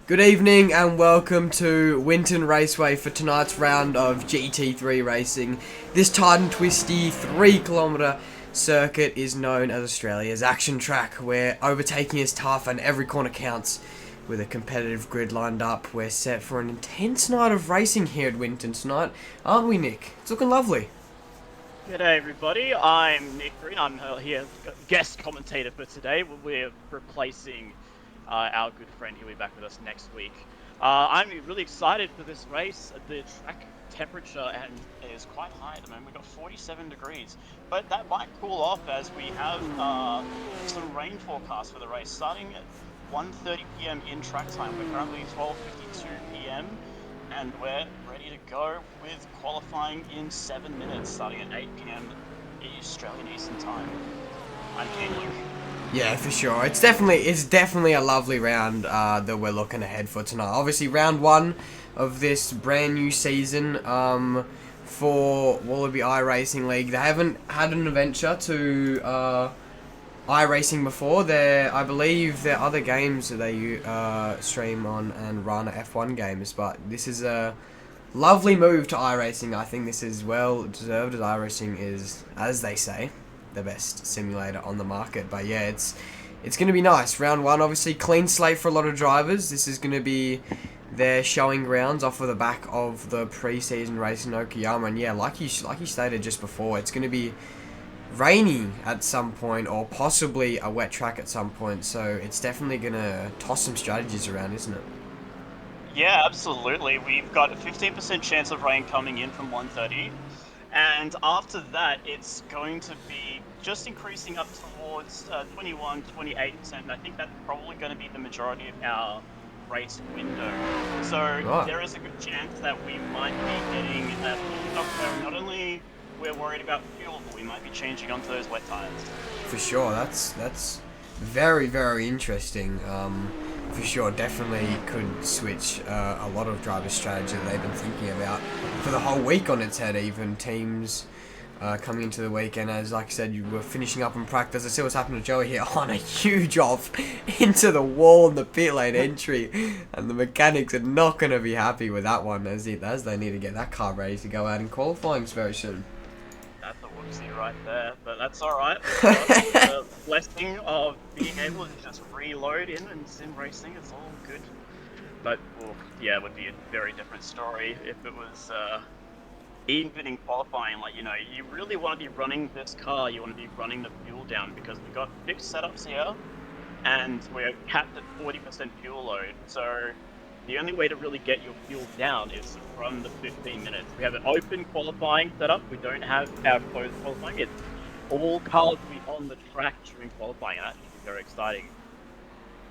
Good evening and welcome to Winton Raceway for tonight's round of GT3 racing. This tight and twisty 3 kilometre circuit is known as Australia's action track, where overtaking is tough and every corner counts. With a competitive grid lined up, we're set for an intense night of racing here at Winton tonight, aren't we, Nick? It's looking lovely. G'day everybody, I'm Nick Green. I'm here, guest commentator for today. We're replacing our good friend. He'll be back with us next week. I'm really excited for this race. The track temperature is quite high at the moment. We've got 47 degrees, but that might cool off as we have some rain forecast for the race. Starting at 1:30 p.m. in track time, we're currently 12:52 p.m. and we're ready to go with qualifying in 7 minutes, starting at 8 p.m. Australian Eastern Time. I'm keen, Luke. Yeah, for sure. It's definitely a lovely round that we're looking ahead for tonight. Obviously, round one of this brand new season for Wallaby iRacing League. They haven't had an adventure to iRacing before. I believe there are other games that they stream on and run F1 games, but this is a lovely move to iRacing. I think this is well deserved, as iRacing is, as they say, the best simulator on the market. But yeah, it's going to be nice. Round one, obviously, clean slate for a lot of drivers. This is going to be their showing grounds off of the back of the pre-season race in Okayama. And yeah, like you stated just before, it's going to be rainy at some point, or possibly a wet track at some point. So it's definitely going to toss some strategies around, isn't it? Yeah, absolutely. We've got a 15% chance of rain coming in from 1:30. And after that, it's going to be just increasing up towards 21, 28%. I think that's probably going to be the majority of our race window. So Right. there is a good chance that we might be getting a not only we're worried about fuel, but we might be changing onto those wet tires. For sure, that's very, very interesting. For sure, definitely could switch a lot of drivers' strategy that they've been thinking about for the whole week on its head. Even teams coming into the weekend, as like I said, you were finishing up in practice. I see what's happened to Joey here on a huge off into the wall in the pit lane entry, and the mechanics are not going to be happy with that one, as they need to get that car ready to go out in qualifying very soon. That's a whoopsie right there, but that's alright. The blessing of being able to just reload in and sim racing, it's all good. But, well, yeah, it would be a very different story if it was even in qualifying. Like, you really want to be running this car, you want to be running the fuel down, because we've got fixed setups here, and we're capped at 40% fuel load, so the only way to really get your fuel down is from the 15 minutes. We have an open qualifying setup. We don't have our closed qualifying. It's all cars will be on the track during qualifying, and that should be very exciting.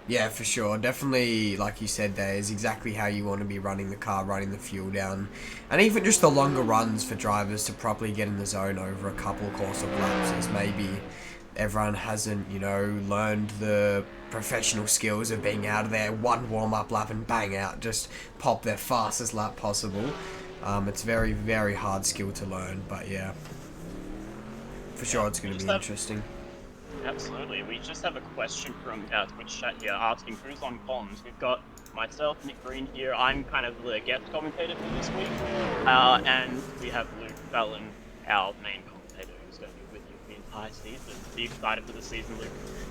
Yeah, for sure. Definitely, like you said there, is exactly how you want to be running the car, running the fuel down. And even just the longer runs for drivers to properly get in the zone over a couple course of laps, as maybe everyone hasn't, learned the professional skills of being out of there, one warm-up lap and bang out, just pop their fastest lap possible. It's very, very hard skill to learn, but yeah, for sure it's going to be interesting. Absolutely. We just have a question from our Twitch chat here asking who's on comms. We've got myself, Nick Green here. I'm kind of the guest commentator for this week. And we have Luke Fallon, our main commentator, who's going to be with you the entire season. Are you excited for the season, Luke?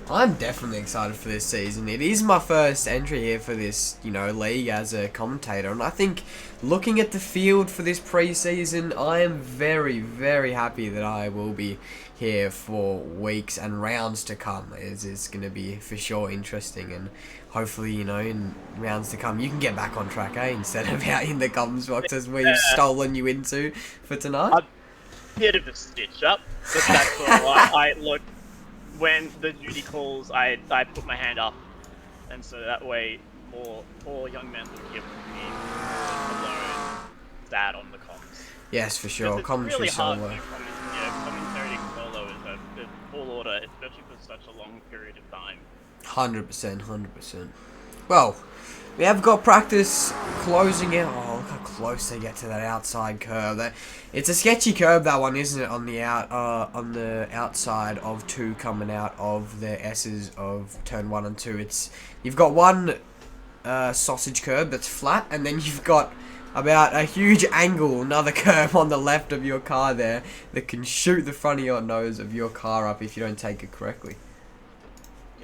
I'm definitely excited for this season. It is my first entry here for this, league as a commentator. And I think looking at the field for this pre-season, I am very, very happy that I will be here for weeks and rounds to come. It's going to be for sure interesting, and hopefully, in rounds to come, you can get back on track, instead of out in the comms box as we've stolen you into for tonight. A bit of a stitch up, but that's alright. Look, when the duty calls, I put my hand up, and so that way, poor young men would give me alone that on the comms. Yes, for sure. It's Commentary really hard solo. to commentating solo is a tall order, especially for such a long period of time. 100%, 100%. Well, we have got practice closing out. Oh, look how close they get to that outside curve. It's a sketchy curve, that one, isn't it? On the outside of 2 coming out of the S's of turn 1 and 2. You've got one sausage curb that's flat, and then you've got about a huge angle, another curve on the left of your car there that can shoot the front of your nose of your car up if you don't take it correctly.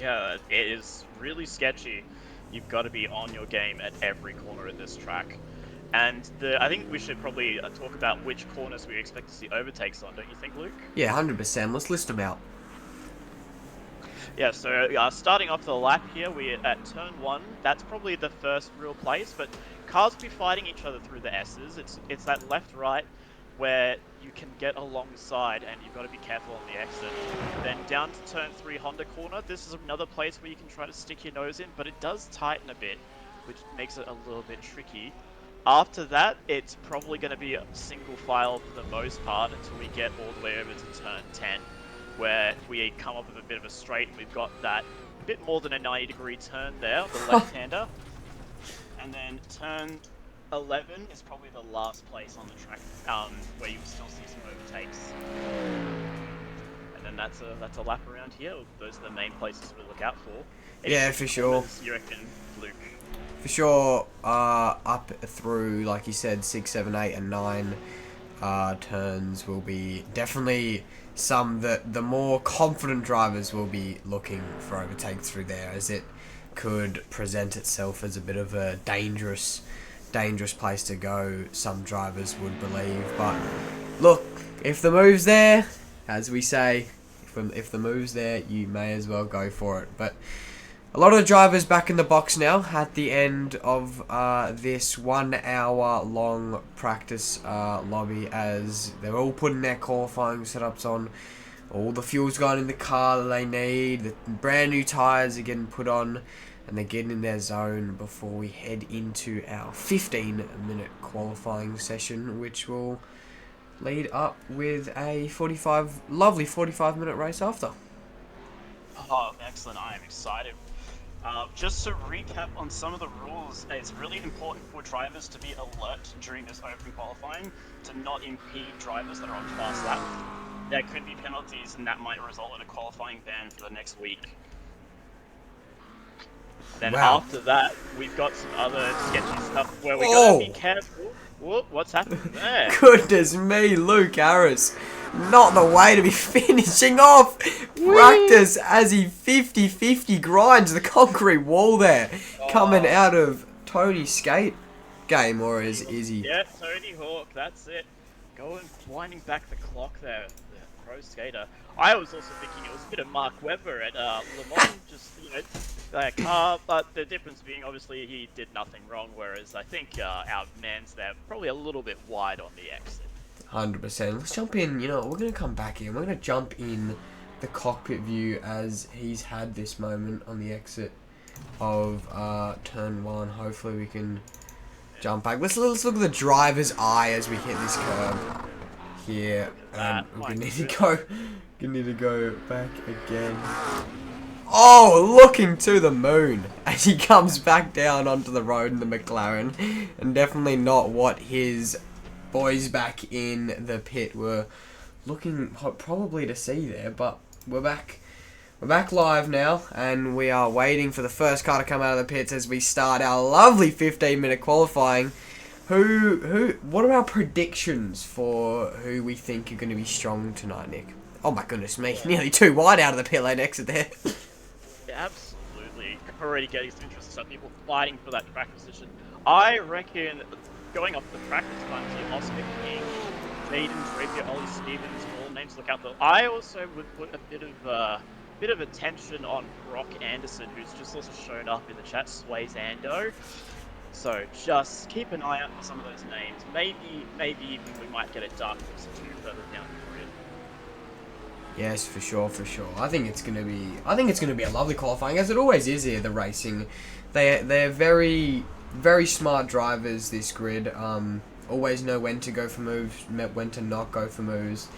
Yeah, it is really sketchy. You've got to be on your game at every corner of this track. And I think we should probably talk about which corners we expect to see overtakes on, don't you think, Luke? Yeah, 100%. Let's list them out. Yeah, so starting off the lap here, we're at turn 1. That's probably the first real place, but cars will be fighting each other through the S's. It's that left-right where you can get alongside and you've got to be careful on the exit. Then down to turn 3 Honda corner, this is another place where you can try to stick your nose in, but it does tighten a bit, which makes it a little bit tricky. After that, it's probably going to be a single file for the most part until we get all the way over to turn 10, where we come up with a bit of a straight. We've got that bit more than a 90-degree turn there, the left-hander. And then turn 11 is probably the last place on the track where you still see some overtakes. And then that's a lap around here. Those are the main places we look out for. Yeah, for sure. You reckon, Luke? For sure, up through, like you said, 6, 7, 8, and 9 turns will be definitely some that the more confident drivers will be looking for overtakes through there, as it could present itself as a bit of a dangerous place to go, some drivers would believe. But look, if the move's there, as we say, if the move's there, you may as well go for it. But a lot of the drivers back in the box now at the end of this 1 hour long practice lobby, as they're all putting their qualifying setups on. All the fuel's gone in the car that they need. The brand new tyres are getting put on, and they're getting in their zone before we head into our 15-minute qualifying session, which will lead up with a lovely 45-minute race after. Oh, excellent. I am excited. Just to recap on some of the rules, it's really important for drivers to be alert during this open qualifying to not impede drivers that are on fast lap. There could be penalties, and that might result in a qualifying ban for the next week. Then after that, we've got some other sketchy stuff where we gotta be careful. Whoop, what's happening there? Goodness me, Luke Harris. Not the way to be finishing off practice as he 50-50 grinds the concrete wall there. Coming out of Tony's skate game, or is he? Yeah, Tony Hawk, that's it. Winding back the clock there, the pro skater. I was also thinking it was a bit of Mark Webber at Le Mans, just, that car, but the difference being obviously he did nothing wrong, whereas I think our man's there probably a little bit wide on the exit. 100%. Let's jump in. We're going to come back in. We're going to jump in the cockpit view as he's had this moment on the exit of turn 1. Hopefully we can jump back. Let's look at the driver's eye as we hit this curve here. We need to go back again. Oh, looking to the moon as he comes back down onto the road in the McLaren, and definitely not what his boys back in the pit were looking probably to see there. But we're back live now, and we are waiting for the first car to come out of the pits as we start our lovely 15-minute qualifying. What are our predictions for who we think are going to be strong tonight, Nick? Oh my goodness me, nearly too wide out of the pit lane exit there. Absolutely. Already getting some interest in some people fighting for that track position. I reckon going off the track this time to Oscar King, Jaden Drapier, Ollie Stevens, all names to look out for. I also would put a bit of attention on Brock Anderson, who's just also shown up in the chat, Sways Ando. So just keep an eye out for some of those names. Maybe even we might get a dark horse or two further down the grid. Yes, for sure. I think it's gonna be a lovely qualifying, as it always is here. The racing, they're very, very smart drivers. This grid, always know when to go for moves, when to not go for moves,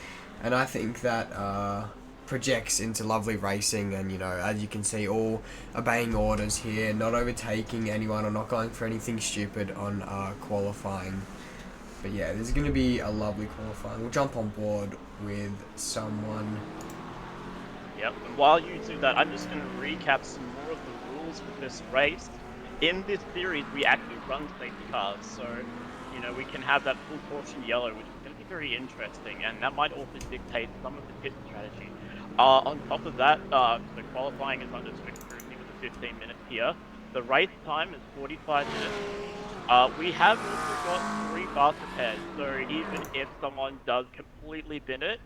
and I think that projects into lovely racing. And as you can see, all obeying orders here, not overtaking anyone or not going for anything stupid on qualifying. But yeah, this is going to be a lovely qualifying. We'll jump on board with someone. Yep, and while you do that, I'm just going to recap some more of the rules for this race. in this series, we actually run safety cars, so you know we can have that full caution yellow, which is going to be very interesting, and that might also dictate some of the pit strategy. On top of that, the qualifying is under strict scrutiny with the 15 minutes here. The race time is 45 minutes. We have also got 3 faster pairs, so even if someone does completely bin it,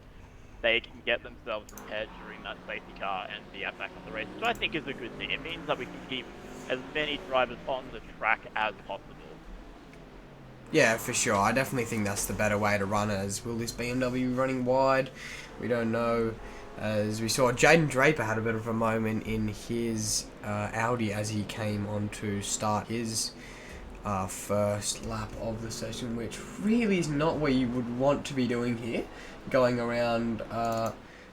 they can get themselves repaired during that safety car and be back on the race, which I think is a good thing. It means that we can keep as many drivers on the track as possible. Yeah, for sure. I definitely think that's the better way to run it. As will this BMW running wide? We don't know. As we saw, Jaden Draper had a bit of a moment in his Audi as he came on to start his first lap of the session, which really is not what you would want to be doing here, going around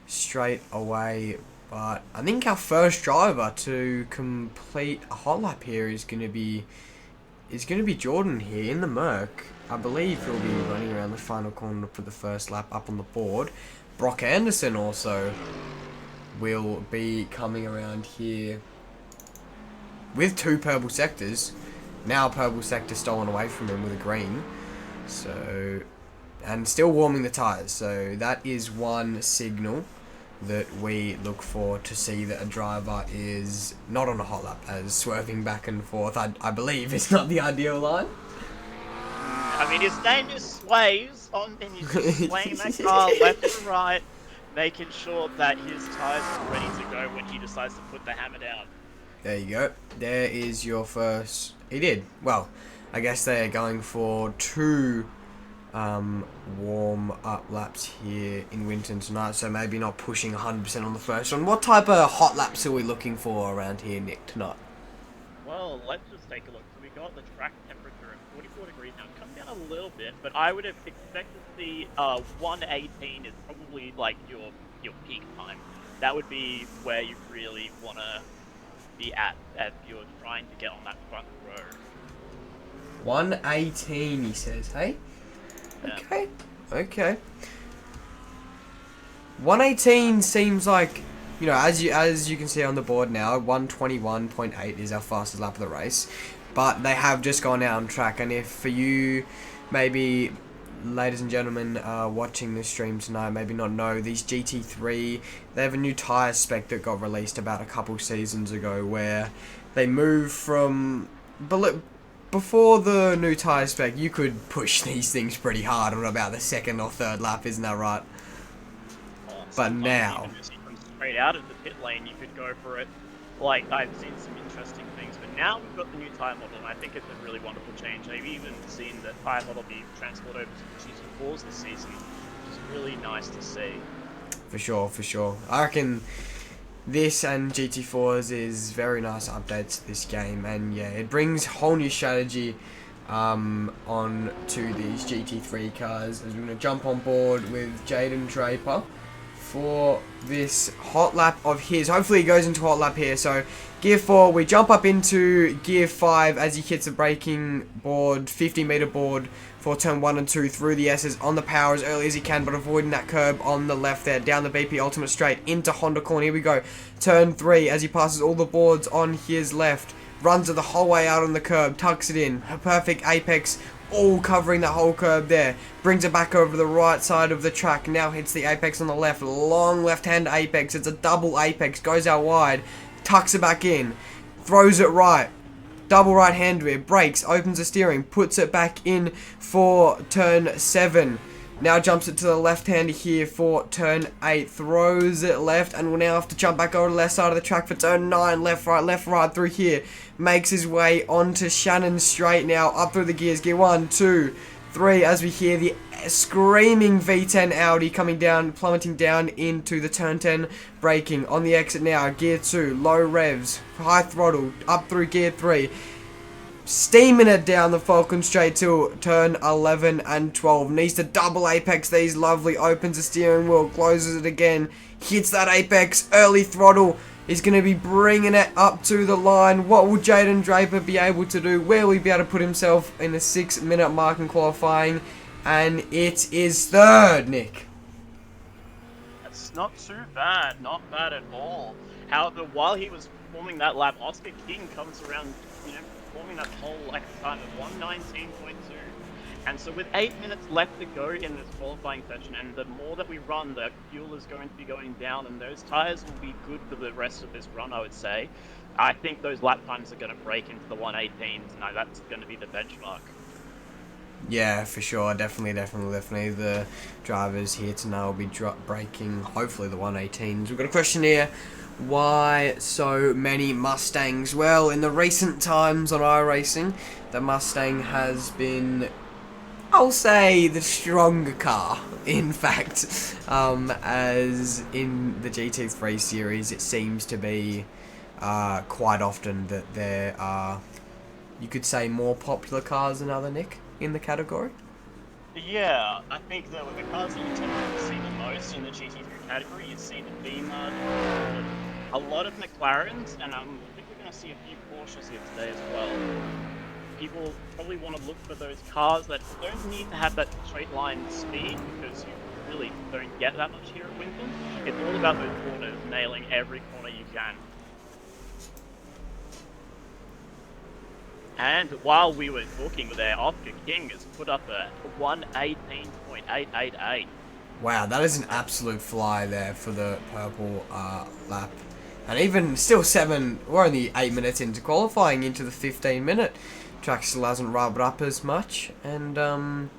straight away. But I think our first driver to complete a hot lap here is going to be Jordan here in the Merc. I believe he'll be running around the final corner to put the first lap up on the board. Brock Anderson also will be coming around here with 2 purple sectors. Now purple sector stolen away from him with a green. So, and still warming the tyres. So that is one signal that we look for to see that a driver is not on a hot lap, as swerving back and forth, I believe, is not the ideal line. I mean, his name is Sways on, and he's just swaying that car left and right, making sure that his tyres are ready to go when he decides to put the hammer down. There you go. There is your first... He did. Well, I guess they're going for 2 warm-up laps here in Winton tonight, so maybe not pushing 100% on the first one. What type of hot laps are we looking for around here, Nick, tonight? Well, let's just take a look. So we got the track temperature at 44 degrees now. It's come down a little bit, but I would have expected to see 118 is probably like your peak time. That would be where you really want to be at as you're trying to get on that front row. 118, he says, hey? Yeah. Okay. 118 seems like, you know, as you can see on the board now, 121.8 is our fastest lap of the race. But they have just gone out on track, and if for you, maybe, ladies and gentlemen, watching this stream tonight, maybe not know, these GT3, they have a new tyre spec that got released about a couple seasons ago, where they move from... Before the new tyre spec, you could push these things pretty hard on about the 2nd or 3rd lap, isn't that right? But now... Even as you come straight out of the pit lane, you could go for it. Like, I've seen some interesting things, but now we've got the new tyre model, and I think it's a really wonderful change. I've even seen the tyre model be transferred over to GT4s this season, which is really nice to see. For sure. I reckon... This and GT4s is very nice updates to this game, and yeah, it brings whole new strategy on to these GT3 cars. As we're going to jump on board with Jaden Draper for this hot lap of his. Hopefully he goes into hot lap here. So gear 4, we jump up into gear 5 as he hits the braking board, 50-meter board for turn 1 and 2 through the S's on the power as early as he can, but avoiding that curb on the left there, down the BP Ultimate straight into Honda corner. Here we go, turn 3 as he passes all the boards on his left, runs it the whole way out on the curb, tucks it in, a perfect apex, all covering that whole curb there, brings it back over the right side of the track, now hits the apex on the left, long left-hand apex, it's a double apex, goes out wide, tucks it back in, throws it right, double right hand rear, brakes, opens the steering, puts it back in for turn 7. Now jumps it to the left hand here for turn 8, throws it left, and will now have to jump back over the left side of the track for turn 9, left, right through here. Makes his way onto Shannon straight now, up through the gears, gear 1, 2, 3, as we hear the screaming V10 Audi coming down, plummeting down into the turn 10, braking on the exit now, gear 2, low revs, high throttle, up through gear 3, steaming it down the Falcon straight to turn 11 and 12, needs to double apex these lovely, opens the steering wheel, closes it again, hits that apex, early throttle, is going to be bringing it up to the line. What will Jaden Draper be able to do? Will he be able to put himself in the 6-minute mark in qualifying? And it is 3rd, Nick. That's not too bad, not bad at all. However, while he was performing that lap, Oscar King comes around, you know, performing that whole lap time of 119.2. And so with 8 minutes left to go in this qualifying session, and the more that we run, the fuel is going to be going down, and those tyres will be good for the rest of this run, I would say. I think those lap times are going to break into the 118s, and that's going to be the benchmark. Yeah, for sure. Definitely. The drivers here tonight will be breaking, hopefully, the 118s. We've got a question here. Why so many Mustangs? Well, in the recent times on iRacing, the Mustang has been, I'll say, the stronger car. In fact, as in the GT3 series, it seems to be quite often that there are, you could say, more popular cars than other, Nick, in the category. Yeah, I think that with the cars that you tend to see the most in the GT3 category, you see the Beamer, a lot of McLarens, and I think we're going to see a few Porsches here today as well. People probably want to look for those cars that don't need to have that straight line speed, because you really don't get that much here at Winton. It's all about those corners, nailing every corner you can. And while we were talking there, Oscar King has put up a 118.888. Wow, that is an absolute fly there for the purple lap. And even still we're only 8 minutes into qualifying, into the 15-minute. Track still hasn't rubbed up as much. And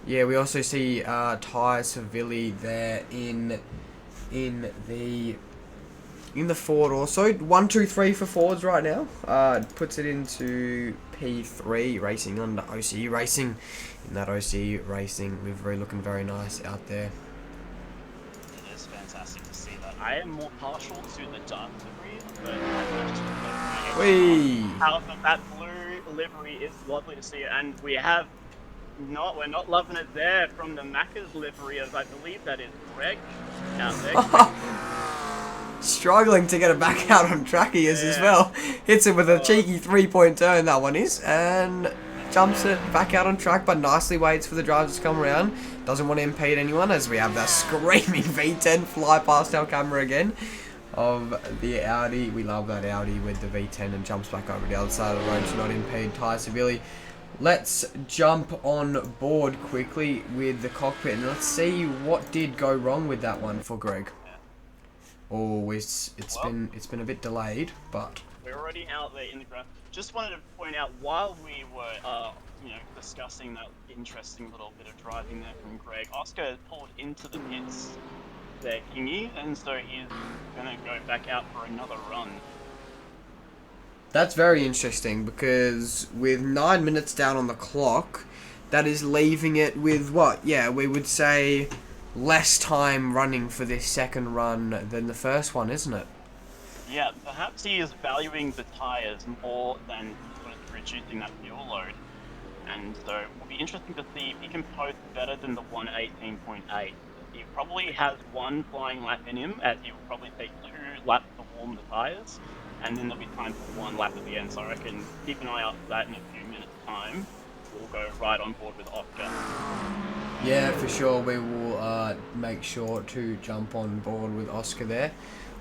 yeah, we also see Ty Sevilli there in the Ford also. 1, 2, 3 for Fords right now. Puts it into P3 racing under OCE Racing. In that OCE Racing livery, looking very nice out there. It is fantastic to see that. I am more partial to the dark livery, but I just how that blue livery is lovely to see, and we're not loving it there from the Macca's livery, as I believe that is Greg out there. Struggling to get it back out on track he is as well. Hits it with a cheeky 3-point turn, that one is, and jumps it back out on track, but nicely waits for the drivers to come around. Doesn't want to impede anyone, as we have that screaming V10 fly past our camera again of the Audi. We love that Audi with the V10, and jumps back over the other side of the road to not impede Ty Sevilli. Let's jump on board quickly with the cockpit, and let's see what did go wrong with that one for Greg. Oh, it's been a bit delayed, but we're already out there in the ground. Just wanted to point out, while we were discussing that interesting little bit of driving there from Greg, Oscar pulled into the pits there, Kingy, and so he's gonna go back out for another run. That's very interesting, because with 9 minutes down on the clock, that is leaving it with what? Yeah, we would say less time running for this second run than the first one, isn't it? Yeah, perhaps he is valuing the tyres more than reducing that fuel load. And so it will be interesting to see if he can post better than the 118.8. He probably has one flying lap in him, as he will probably take 2 laps to warm the tyres, and then there'll be time for 1 lap at the end. So I reckon keep an eye out for that in a few minutes' time. We'll go right on board with Oscar. Yeah, for sure. We will make sure to jump on board with Oscar there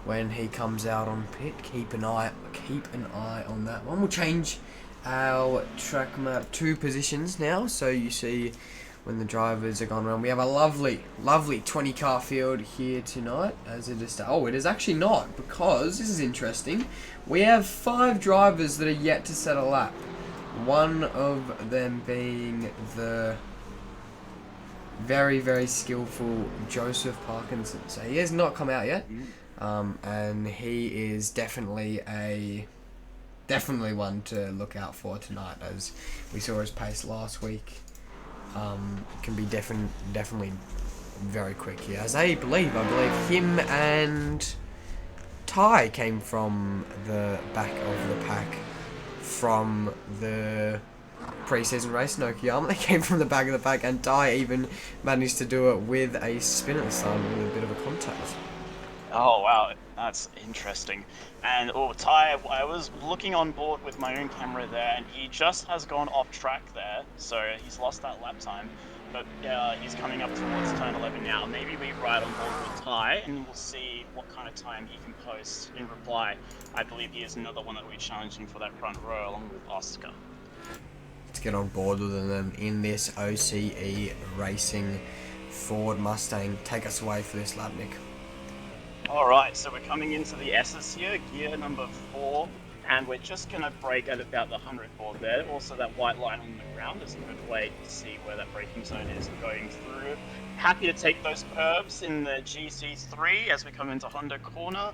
when he comes out on pit. Keep an eye on that one. We'll change our track map 2 positions now, so you see when the drivers are gone around. We have a lovely 20-car field here tonight, as it is. Oh, it is actually not, because this is interesting. We have 5 drivers that are yet to set a lap. One of them being the very, very skillful Joseph Parkinson. So he has not come out yet, and he is definitely one to look out for tonight, as we saw his pace last week. Can be definitely very quick here, as I believe him and Ty came from the back of the pack from the pre-season race in Okayama. They came from the back of the pack, and Ty even managed to do it with a spin at the start with a bit of a contact. Oh wow, that's interesting. And Ty, I was looking on board with my own camera there, and he just has gone off track there, so he's lost that lap time. but he's coming up towards turn 11 now. Maybe we ride on board with Ty, and we'll see what kind of time he can post in reply. I believe he is another one that we're challenging for that front row, along with Oscar. Let's get on board with them in this OCE Racing Ford Mustang. Take us away for this lap, Nick. Alright, so we're coming into the S's here, gear number 4, and we're just going to brake at about the 100 board there. Also, that white line on the ground is a good way to see where that braking zone is going through. Happy to take those curbs in the GT3 as we come into Honda corner.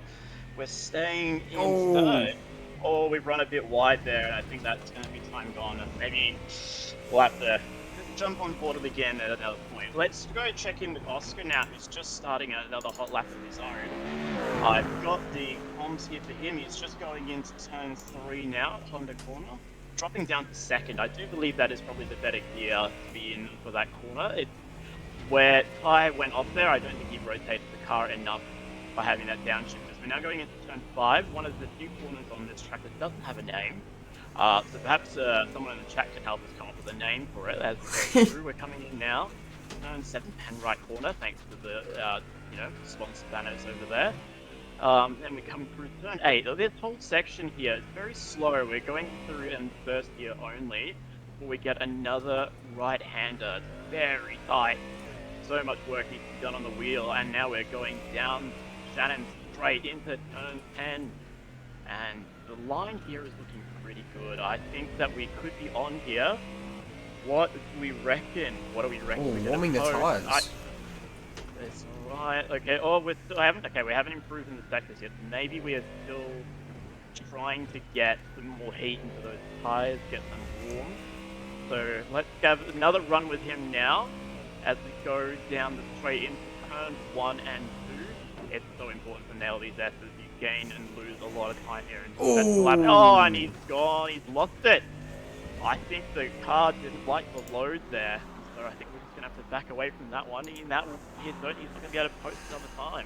We're staying in third. Oh, we've run a bit wide there, and I think that's going to be time gone. Maybe we'll have to jump on board again at another point. Let's go check in with Oscar now, who's just starting another hot lap of his own. I've got the comms here for him. He's just going into turn 3 now, Honda corner. Dropping down to second. I do believe that is probably the better gear to be in for that corner. Where Ty went off there, I don't think he rotated the car enough by having that downshift. We're now going into turn 5, one of the few corners on this track that doesn't have a name. So perhaps someone in the chat can help us come up with a name for it as we go through. We're coming in now, turn 7 and right corner, thanks to the sponsor banners over there. Then we come through turn 8. This whole section here is very slow. We're going through in first gear only before we get another right-hander. It's very tight. So much work needs to be done on the wheel, and now we're going down Shannon straight into turn 10. And the line here is looking pretty good. I think that we could be on here. What do we reckon? What do we reckon? Oh, warming the tyres. That's right. Okay. Oh, we haven't improved in the sectors yet. Maybe we are still trying to get some more heat into those tyres, get them warm. So let's have another run with him now as we go down the straight into turn 1 and 2. It's so important to nail these S's. You gain and lose a lot of time here in the lap. Oh, and he's gone. He's lost it. I think the car didn't like the load there, so I think we're just going to have to back away from that one. He's not going to be able to post another time.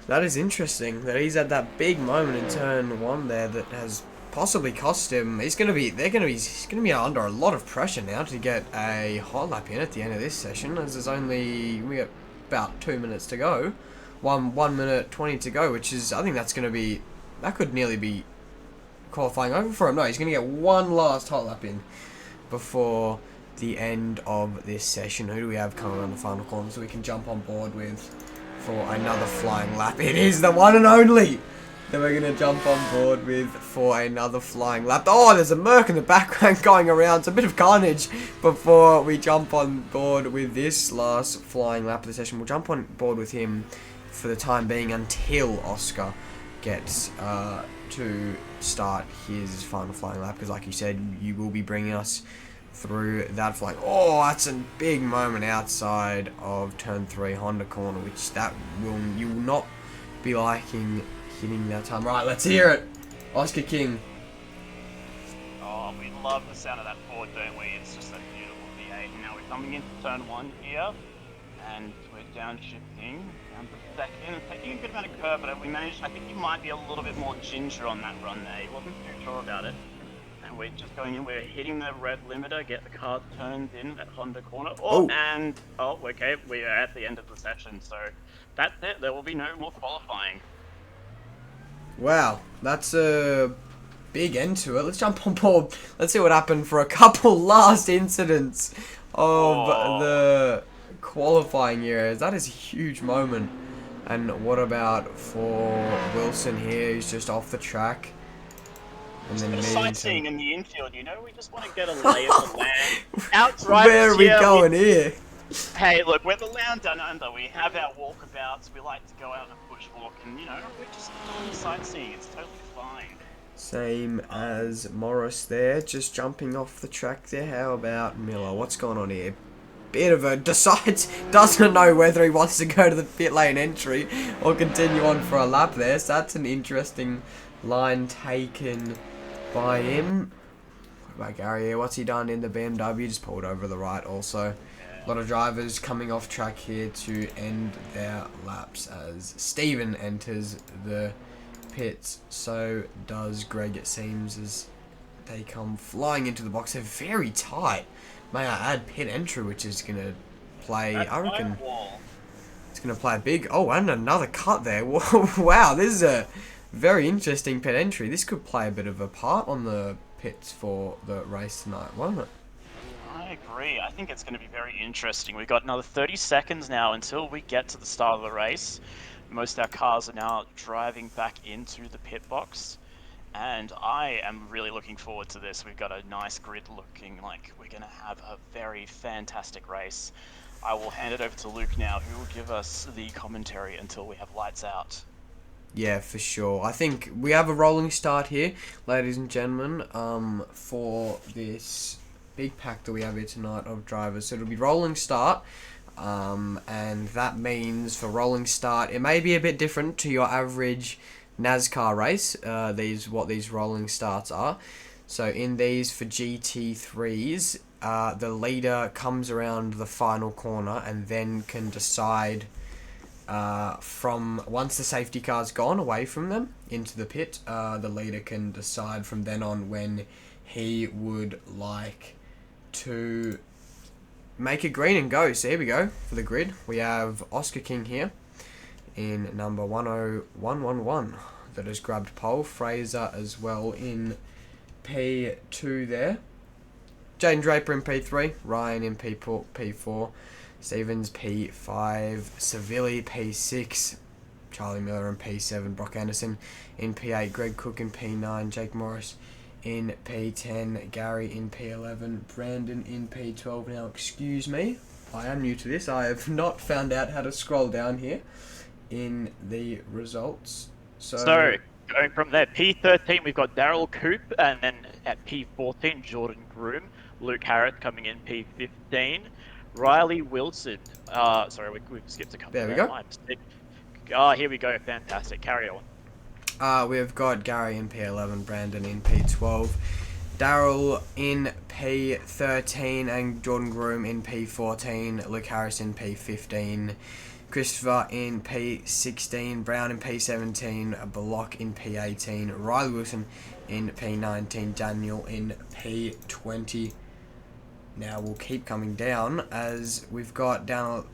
That is interesting that he's at that big moment in turn 1 there that has possibly cost him. He's going to be under a lot of pressure now to get a hot lap in at the end of this session, as we got about 2 minutes to go. 1 minute 20 to go, which is, I think that could nearly be qualifying over for him. No, he's going to get one last hot lap in before the end of this session. Who do we have coming around the final corner so we can jump on board with for another flying lap? It is the one and only that we're going to jump on board with for another flying lap. Oh, there's a Merc in the background going around. It's a bit of carnage before we jump on board with this last flying lap of the session. We'll jump on board with him for the time being until Oscar gets to start his final flying lap, because like you said, you will be bringing us through that flying. Oh, that's a big moment outside of turn 3 Honda corner, which you will not be liking hitting that time. Right, let's hear it. Oscar King. Oh, we love the sound of that Ford, don't we? It's just a beautiful V8. Now we're coming into turn 1 here, and we're downshifting down to second, taking a good amount of curve, but I think he might be a little bit more ginger on that run there. He wasn't too sure about it. And we're just going in, we're hitting the red limiter, get the car turned in at Honda corner. Okay, we are at the end of the session, so that's it. There will be no more qualifying. Wow, that's a big end to it. Let's jump on board. Let's see what happened for a couple last incidents of the qualifying areas. That is a huge moment. And what about for Wilson here, who's just off the track? And then sightseeing in the infield, we just want to get a lay of the land. Outright, where are we going here? Hey, look, we're the land down under. We have our walkabouts. We like to go out and bushwalk, and we're just doing sightseeing. It's totally fine. Same as Morris there, just jumping off the track there. How about Miller? What's going on here? Bit of a doesn't know whether he wants to go to the pit lane entry or continue on for a lap there. So that's an interesting line taken by him. What about Gary here? What's he done in the BMW? Just pulled over the right also. A lot of drivers coming off track here to end their laps as Steven enters the pits. So does Greg, it seems, as they come flying into the box. They're very tight. May I add, pit entry, which is going to play, That's I reckon wall. it's going to play big. Oh, and another cut there. Wow, this is a very interesting pit entry. This could play a bit of a part on the pits for the race tonight, won't it? I agree. I think it's going to be very interesting. We've got another 30 seconds now until we get to the start of the race. Most of our cars are now driving back into the pit box. And I am really looking forward to this. We've got a nice grid looking like we're going to have a very fantastic race. I will hand it over to Luke now, who will give us the commentary until we have lights out. Yeah, for sure. I think we have a rolling start here, ladies and gentlemen, for this big pack that we have here tonight of drivers. So it'll be rolling start, and that means for rolling start, it may be a bit different to your average NASCAR race. What these rolling starts are. So in these for GT3s, the leader comes around the final corner and then can decide from once the safety car's gone away from them into the pit, the leader can decide from then on when he would like to make it green and go. So here we go for the grid. We have Oscar King here in number 10111 that has grabbed pole. Fraser as well in P2 there. Jaden Draper in P3. Ryan in P4. Stevens P5. Savilli P6. Charlie Miller in P7. Brock Anderson in P8. Greg Cook in P9. Jake Morris in P10. Gary in P11. Brandon in P12. Now, excuse me, I am new to this. I have not found out how to scroll down here in the results. So going from there, P13 we've got Daryl Coop, and then at P14 Jordan Groom, Luke Harris coming in P15, Riley Wilson. Sorry, we've skipped a couple. There we go. My mistake. Here we go. Fantastic. Carry on. We've got Gary in P11, Brandon in P12, Daryl in P13, and Jordan Groom in P14, Luke Harris in P15, Christopher in P16, Brown in P17, Block in P18, Riley Wilson in P19, Daniel in P20. Now we'll keep coming down as we've got down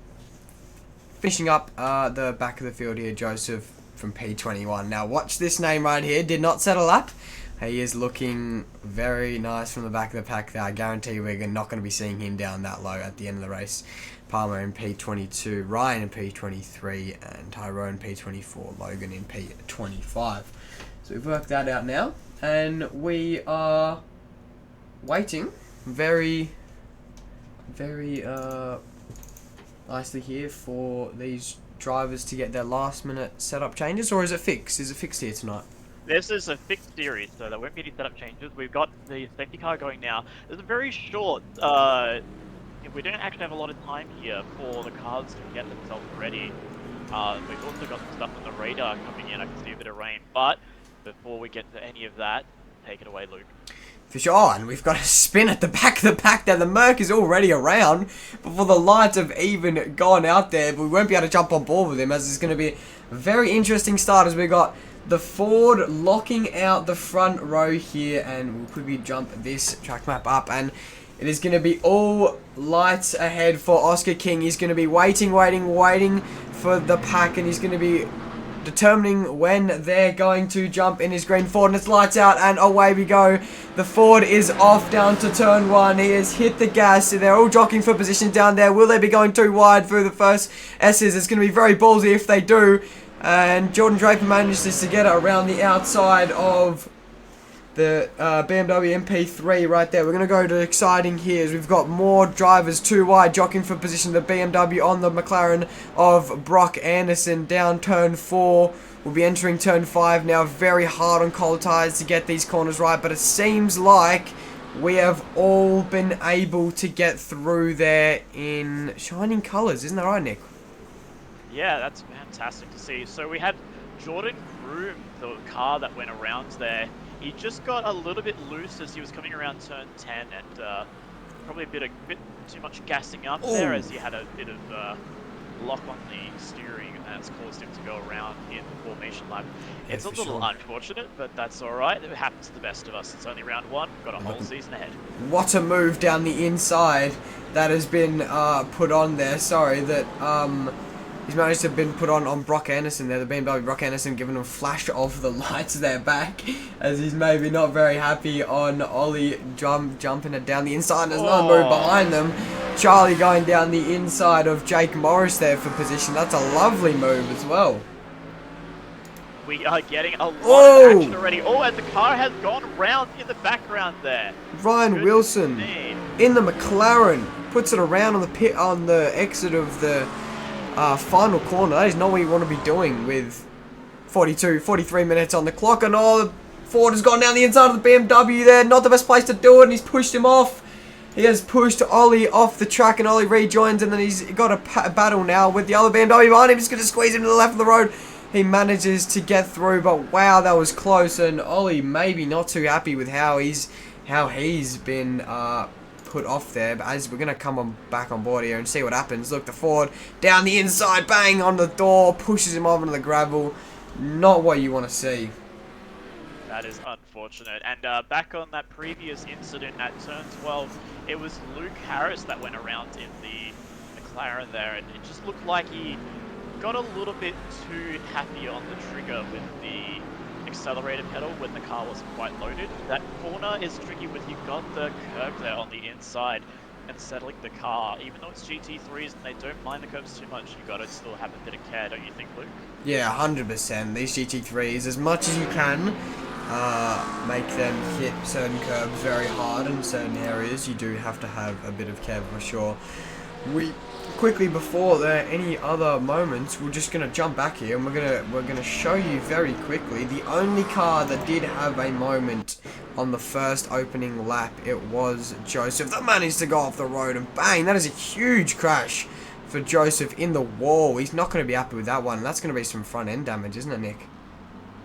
finishing up the back of the field here, Joseph from P21. Now watch this name right here, did not set a lap. He is looking very nice from the back of the pack there. I guarantee we're not going to be seeing him down that low at the end of the race. Palmer in P22, Ryan in P23, and Tyrone P24, Logan in P25. So we've worked that out now, and we are waiting very, very nicely here for these drivers to get their last minute setup changes, or is it fixed? Is it fixed here tonight? This is a fixed series, so there won't be any setup changes. We've got the safety car going now. There's a very short, we don't actually have a lot of time here for the cars to get themselves ready. We've also got some stuff on the radar coming in. I can see a bit of rain, but before we get to any of that, take it away, Luke. For sure, and we've got a spin at the back of the pack there. The Merc is already around before the lights have even gone out there, but we won't be able to jump on board with him as it's going to be a very interesting start as we got the Ford locking out the front row here, and we'll quickly jump this track map up, and it is going to be all lights ahead for Oscar King. He's going to be waiting for the pack, and he's going to be determining when they're going to jump in his green Ford, and it's lights out, and away we go. The Ford is off down to turn one. He has hit the gas. They're all jockeying for position down there. Will they be going too wide through the first S's? It's going to be very ballsy if they do. And Jordan Draper manages to get it around the outside of the BMW MP3 right there. We're going to go to exciting here as we've got more drivers too wide jockeying for position. The BMW on the McLaren of Brock Anderson down turn 4. We'll be entering turn 5 now. Very hard on cold tyres to get these corners right, but it seems like we have all been able to get through there in shining colours. Isn't that right, Nick? Yeah, that's fantastic to see. So we had Jordan Groom, the car that went around there. He just got a little bit loose as he was coming around turn 10, and probably a bit too much gassing up there as he had a bit of lock on the steering that's caused him to go around in the formation lap. Yeah, It's a for little sure. unfortunate, but that's alright. It happens to the best of us. It's only round 1. We've got a whole season ahead. What a move down the inside that has been put on there. Sorry, that he's managed to have been put on Brock Anderson there. The BMW Brock Anderson giving him a flash of the lights there back, as he's maybe not very happy on Ollie jumping it down the inside. There's another move behind them. Charlie going down the inside of Jake Morris there for position. That's a lovely move as well. We are getting a lot of action already. Oh, and the car has gone round in the background there. Ryan Wilson in the McLaren puts it around on the exit of the final corner. That is not what you want to be doing with 43 minutes on the clock. And the Ford has gone down the inside of the BMW there. Not the best place to do it, and he's pushed him off. He has pushed Ollie off the track, and Ollie rejoins, and then he's got a battle now with the other BMW behind him. He's going to squeeze him to the left of the road. He manages to get through, but wow, that was close, and Ollie maybe not too happy with how he's been put off there. But as we're going to come back on board here and see what happens. Look, the Ford down the inside, bang on the door, pushes him off into the gravel. Not what you want to see. That is unfortunate. And back on that previous incident at turn 12, it was Luke Harris that went around in the McLaren there, and it just looked like he got a little bit too happy on the trigger with the accelerator pedal when the car wasn't quite loaded. That corner is tricky when you've got the curb there on the inside and settling the car. Even though it's GT3s and they don't mind the curbs too much, you gotta still have a bit of care, don't you think, Luke? Yeah, 100%. These GT3s, as much as you can, make them hit certain curbs very hard in certain areas. You do have to have a bit of care for sure. Quickly before there are any other moments, we're just gonna jump back here and we're gonna show you very quickly the only car that did have a moment on the first opening lap. It was Joseph that managed to go off the road, and bang, that is a huge crash for Joseph in the wall. He's not going to be happy with that one. That's going to be some front end damage, isn't it, Nick?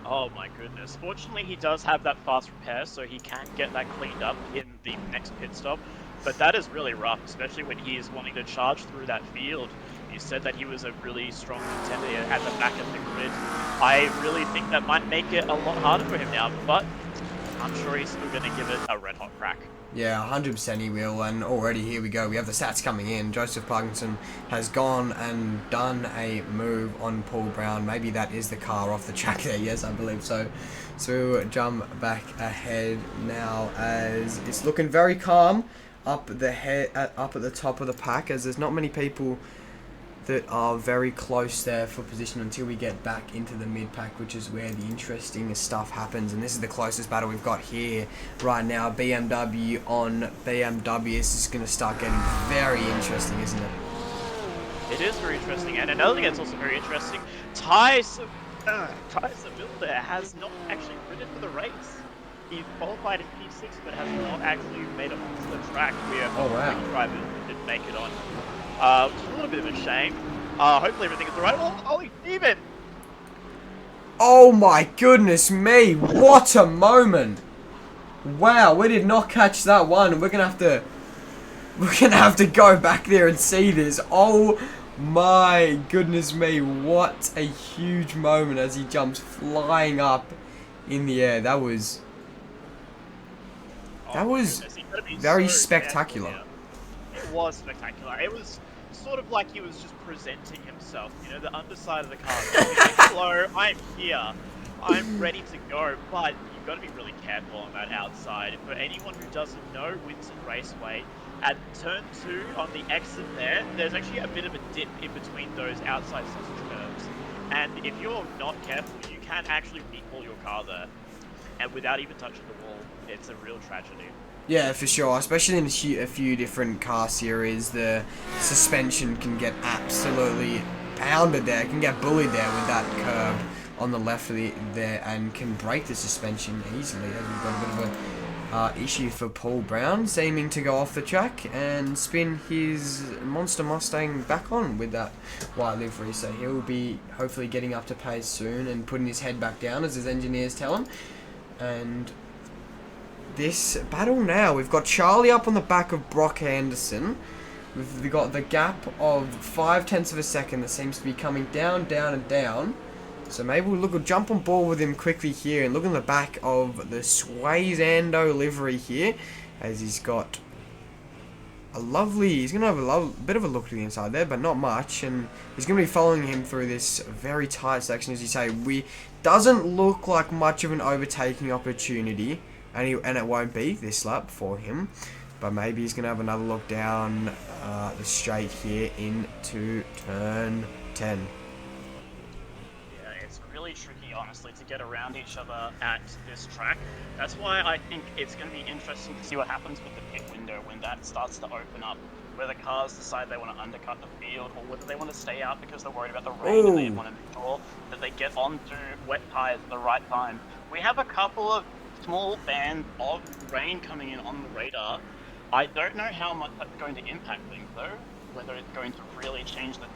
Oh my goodness. Fortunately, he does have that fast repair, so he can get that cleaned up in the next pit stop. But that is really rough, especially when he is wanting to charge through that field. You said that he was a really strong contender at the back of the grid. I really think that might make it a lot harder for him now, but I'm sure he's still going to give it a red-hot crack. Yeah, 100% he will, and already here we go. We have the stats coming in. Joseph Parkinson has gone and done a move on Paul Brown. Maybe that is the car off the track there. Yes, I believe so. So we'll jump back ahead now as it's looking very calm up at the top of the pack, as there's not many people that are very close there for position until we get back into the mid-pack, which is where the interesting stuff happens. And this is the closest battle we've got here right now. BMW on BMW. This is going to start getting very interesting, isn't it? It is very interesting. And another thing that's also very interesting, Ty Seville there has not actually ridden for the race. He qualified in P6, but has not actually made it onto the track where drivers did make it on. Which is a little bit of a shame. Hopefully everything is alright. Oh, even! Oh my goodness me! What a moment! Wow, we did not catch that one. We're gonna have to go back there and see this. Oh my goodness me! What a huge moment as he jumps flying up in the air. That was very spectacular. It was spectacular. It was sort of like he was just presenting himself, you know, the underside of the car. Hello, I'm here. I'm ready to go, but you've got to be really careful on that outside. For anyone who doesn't know Winton Raceway, at turn 2 on the exit there's actually a bit of a dip in between those outside sausage curves. And if you're not careful, you can actually meatball your car there. And without even touching the wall, it's a real tragedy. Yeah, for sure. Especially in a few different car series, the suspension can get absolutely pounded there. It can get bullied there with that curb on the left of there, and can break the suspension easily. We've got a bit of a issue for Paul Brown, seeming to go off the track and spin his Monster Mustang back on with that white livery. So he'll be hopefully getting up to pace soon and putting his head back down, as his engineers tell him. And this battle now, we've got Charlie up on the back of Brock Anderson. We've got the gap of 0.5 of a second that seems to be coming down, down, and down. So maybe we'll jump on board with him quickly here and look in the back of the Swayzando livery here, as he's got a lovely, he's going to have a bit of a look to the inside there, but not much, and he's going to be following him through this very tight section, as you say. Doesn't look like much of an overtaking opportunity, and it won't be this lap for him, but maybe he's going to have another look down the straight here into turn 10. Really tricky, honestly, to get around each other at this track. That's why I think it's going to be interesting to see what happens with the pit window when that starts to open up, whether cars decide they want to undercut the field or whether they want to stay out because they're worried about the rain and they want to make sure that they get onto wet tires at the right time. We have a couple of small bands of rain coming in on the radar. I don't know how much that's going to impact things though, whether it's going to really change the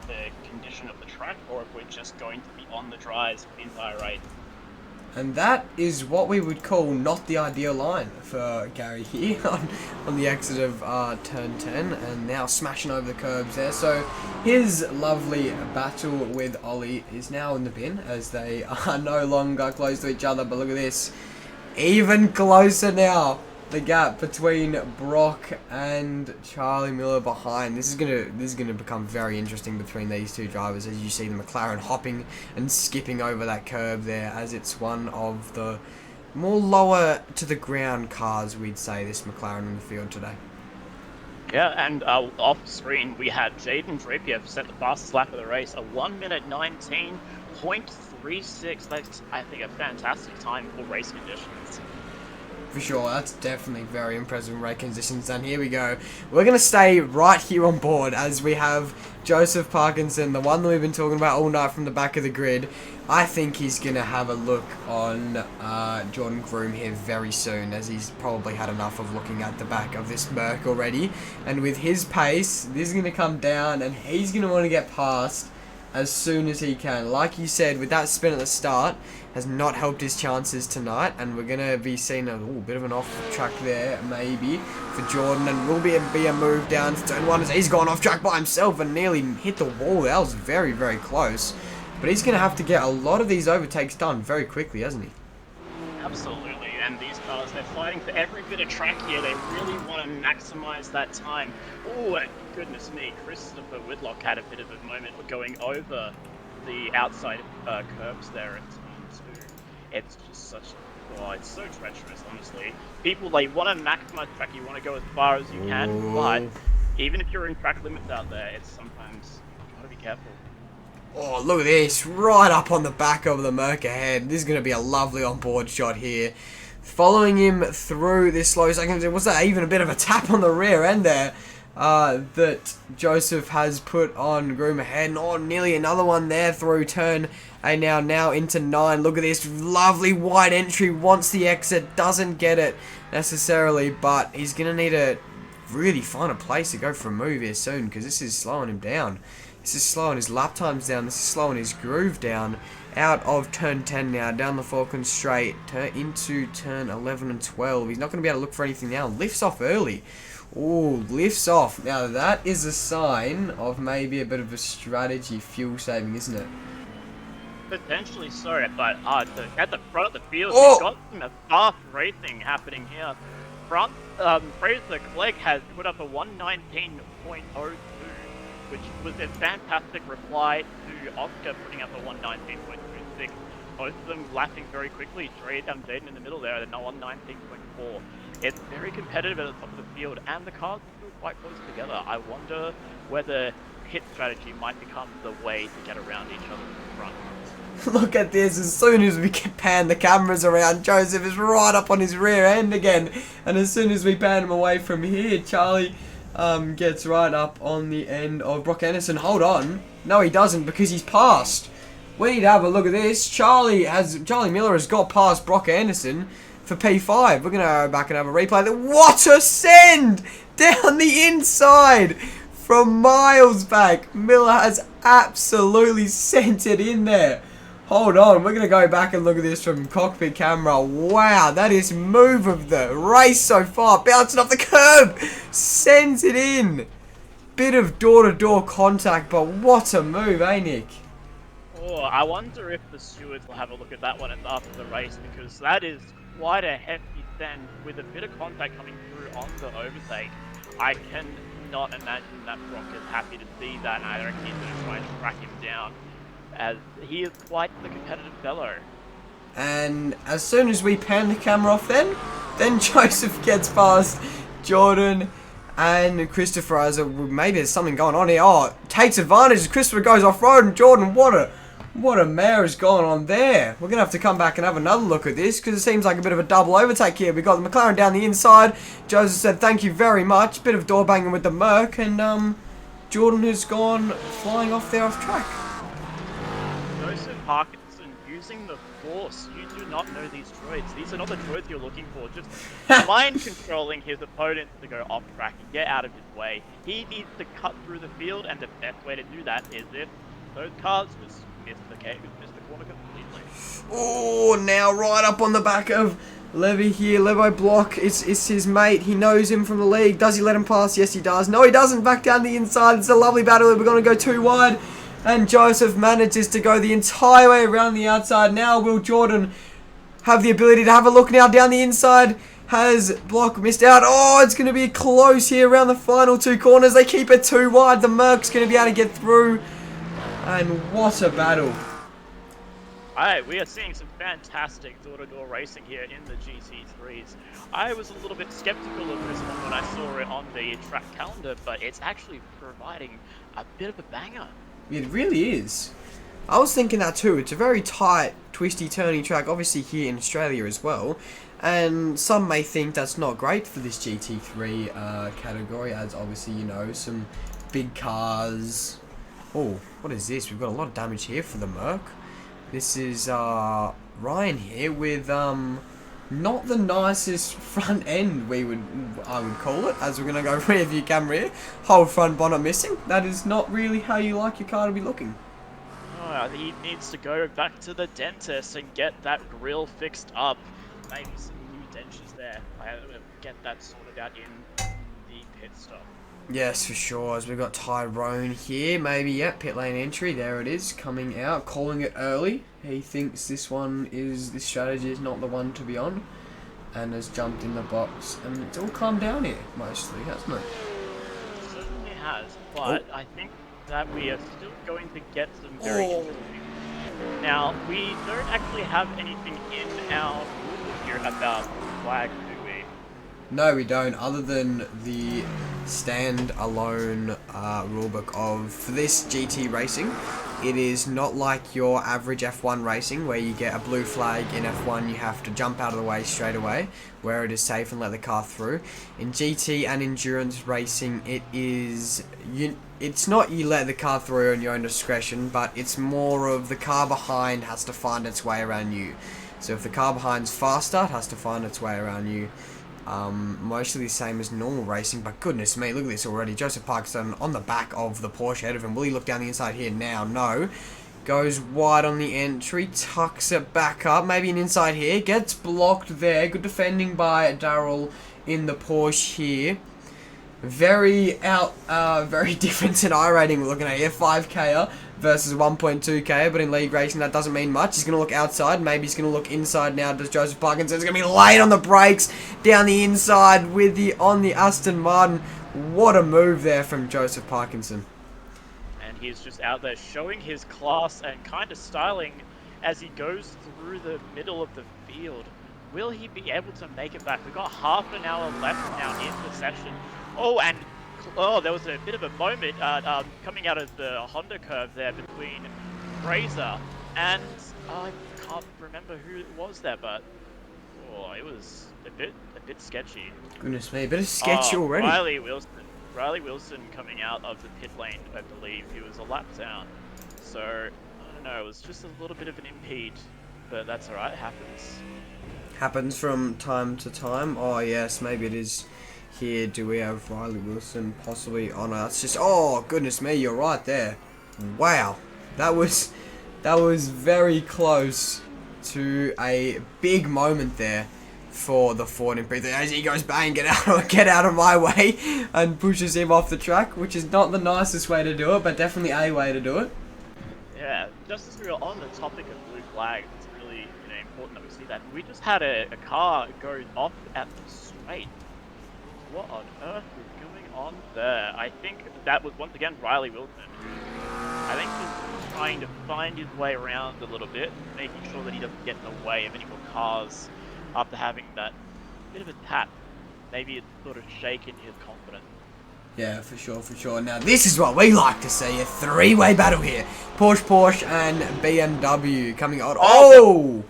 condition of the track or if we're just going to be on the dries for the entire race. And that is what we would call not the ideal line for Gary here on the exit of turn 10, and now smashing over the curbs there. So his lovely battle with Ollie is now in the bin, as they are no longer close to each other. But look at this, even closer now. The gap between Brock and Charlie Miller behind. This is gonna become very interesting between these two drivers, as you see the McLaren hopping and skipping over that curb there, as it's one of the more lower to the ground cars, we'd say, this McLaren in the field today. Yeah, and off screen we had Jaden Drapier set the fastest lap of the race, a 1:19.36. That's, I think, a fantastic time for race conditions. For sure, that's definitely very impressive in race conditions. And here we go. We're going to stay right here on board as we have Joseph Parkinson, the one that we've been talking about all night from the back of the grid. I think he's going to have a look on Jordan Groom here very soon, as he's probably had enough of looking at the back of this Merc already. And with his pace, this is going to come down and he's going to want to get past as soon as he can. Like you said, with that spin at the start, has not helped his chances tonight, and we're going to be seeing a bit of an off track there, maybe, for Jordan, and will be a move down to turn 1 as he's gone off track by himself and nearly hit the wall. That was very, very close, but he's going to have to get a lot of these overtakes done very quickly, hasn't he? Absolutely, and these cars, they're fighting for every bit of track here. They really want to maximize that time. Oh, goodness me, Christopher Whitlock had a bit of a moment going over the outside curbs there at turn 2. It's just such, it's so treacherous, honestly. People, they want to maximize track, you want to go as far as you can, but even if you're in track limits out there, it's sometimes, you got to be careful. Oh, look at this, right up on the back of the Merc ahead. This is going to be a lovely onboard shot here. Following him through this slow second, was that even a bit of a tap on the rear end there that Joseph has put on Groom ahead? And oh, nearly another one there through turn 8 now into 9. Look at this lovely wide entry, wants the exit, doesn't get it necessarily, but he's going to need to really find a place to go for a move here soon, because this is slowing him down. This is slowing his lap times down. This is slowing his groove down. Out of turn 10 now, down the Falcon straight, into turn 11 and 12. He's not going to be able to look for anything now. Lifts off early. Ooh, lifts off. Now that is a sign of maybe a bit of a strategy fuel saving, isn't it? Potentially so, but at the front of the field, we've got some fast racing happening here. Fraser Clegg has put up a 1:19.02. which was a fantastic reply to Oscar putting up a 1:19.26. Both of them lapping very quickly. Jaden in the middle there at a 1:19.4. It's very competitive at the top of the field, and the cars are still quite close together. I wonder whether pit strategy might become the way to get around each other in the front. Look at this, as soon as we can pan the cameras around, Joseph is right up on his rear end again. And as soon as we pan him away from here, Charlie gets right up on the end of Brock Anderson. Hold on. No, he doesn't, because he's passed. We need to have a look at this. Charlie Miller has got past Brock Anderson for P5. We're going to go back and have a replay. What a send! Down the inside from miles back. Miller has absolutely sent it in there. Hold on, we're going to go back and look at this from cockpit camera. Wow, that is move of the race so far. Bouncing off the curb. Sends it in. bit of door-to-door contact, but what a move, eh, Nick? Oh, I wonder if the stewards will have a look at that one after the race, because that is quite a hefty send with a bit of contact coming through on the overtake. I cannot imagine that Brock is happy to see that, and I reckon he's going to try and track him down, as he is quite the competitive fellow. And as soon as we pan the camera off then Joseph gets past Jordan and Christopher as maybe there's something going on here. Oh, takes advantage. Christopher goes off-road and Jordan, what a mare is going on there. We're going to have to come back and have another look at this because it seems like a bit of a double overtake here. We've got the McLaren down the inside. Joseph said thank you very much. Bit of door banging with the Merc, and Jordan has gone flying off there off track. Joseph Parkinson using the force. You do not know these droids. These are not the droids you're looking for. Just mind controlling his opponent to go off track and get out of his way. He needs to cut through the field, and the best way to do that is if those cars just miss the corner completely. Oh, now right up on the back of Levy here. Levo block. It's his mate. He knows him from the league. Does he let him pass? Yes, he does. No, he doesn't. Back down the inside. It's a lovely battle. We're going to go too wide. And Joseph manages to go the entire way around the outside. Now will Jordan have the ability to have a look now down the inside? Has block missed out? Oh, it's going to be close here around the final two corners. They keep it too wide. The Merc's going to be able to get through. And what a battle. Alright, we are seeing some fantastic door-to-door racing here in the GT3s. I was a little bit skeptical of this one when I saw it on the track calendar, but it's actually providing a bit of a banger. It really is. I was thinking that too. It's a very tight, twisty, turny track, obviously here in Australia as well. And some may think that's not great for this GT3 category, as obviously, you know, some big cars. Oh, what is this? We've got a lot of damage here for the Merc. This is Ryan here with not the nicest front end I would call it, as we're gonna go rear view camera here. Whole front bonnet missing. That is not really how you like your car to be looking. Oh, he needs to go back to the dentist and get that grille fixed up. Maybe some new dentures there. I will get that sorted out in the pit stop. Yes, for sure. As we've got Tyrone here, maybe, yeah, pit lane entry. There it is, coming out, calling it early. He thinks this strategy is not the one to be on, and has jumped in the box. And it's all calmed down here, mostly, hasn't it? It certainly has, but I think that we are still going to get some very interesting. Now, we don't actually have anything in our rulebook here about flag, do we? No, we don't, other than the stand-alone rulebook of, for this GT racing, it is not like your average F1 racing where you get a blue flag in F1, you have to jump out of the way straight away, where it is safe and let the car through. In GT and endurance racing, it's not you let the car through on your own discretion, but it's more of the car behind has to find its way around you. So if the car behind's faster, it has to find its way around you. Mostly the same as normal racing, but goodness me, look at this already. Joseph Parkinson on the back of the Porsche ahead of him. Will he look down the inside here now? No. Goes wide on the entry, tucks it back up, maybe an inside here, gets blocked there. Good defending by Darrell in the Porsche here. Very different in iRating we're looking at here. 5K versus 1.2K, but in league racing that doesn't mean much. He's going to look outside, maybe he's going to look inside now. Does Joseph Parkinson? He's going to be late on the brakes, down the inside on the Aston Martin. What a move there from Joseph Parkinson. And he's just out there showing his class and kind of styling as he goes through the middle of the field. Will he be able to make it back? We've got half an hour left now in the session. Oh, there was a bit of a moment coming out of the Honda curve there between Fraser and I can't remember who it was there, but it was a bit sketcy. Goodness me, a bit of sketchy already. Riley Wilson coming out of the pit lane, I believe. He was a lap down, so I don't know. It was just a little bit of an impede, but that's all right. It happens from time to time. Oh yes, maybe it is. Here, do we have Riley Wilson possibly on us? Just, oh goodness me, you're right there. Wow, that was very close to a big moment there. for the Ford in P3 as he goes bang, get out of my way, and pushes him off the track, which is not the nicest way to do it, but definitely a way to do it. Yeah, just as we were on the topic of blue flags, it's really important that we see that. We just had a car go off at the straight. What on earth is going on there? I think that was once again Riley Wilton. I think he's trying to find his way around a little bit, making sure that he doesn't get in the way of any more cars after having that bit of a tap. Maybe it's sort of shaken his confidence. Yeah, for sure. Now, this is what we like to see, a three-way battle here. Porsche, and BMW coming out. Oh!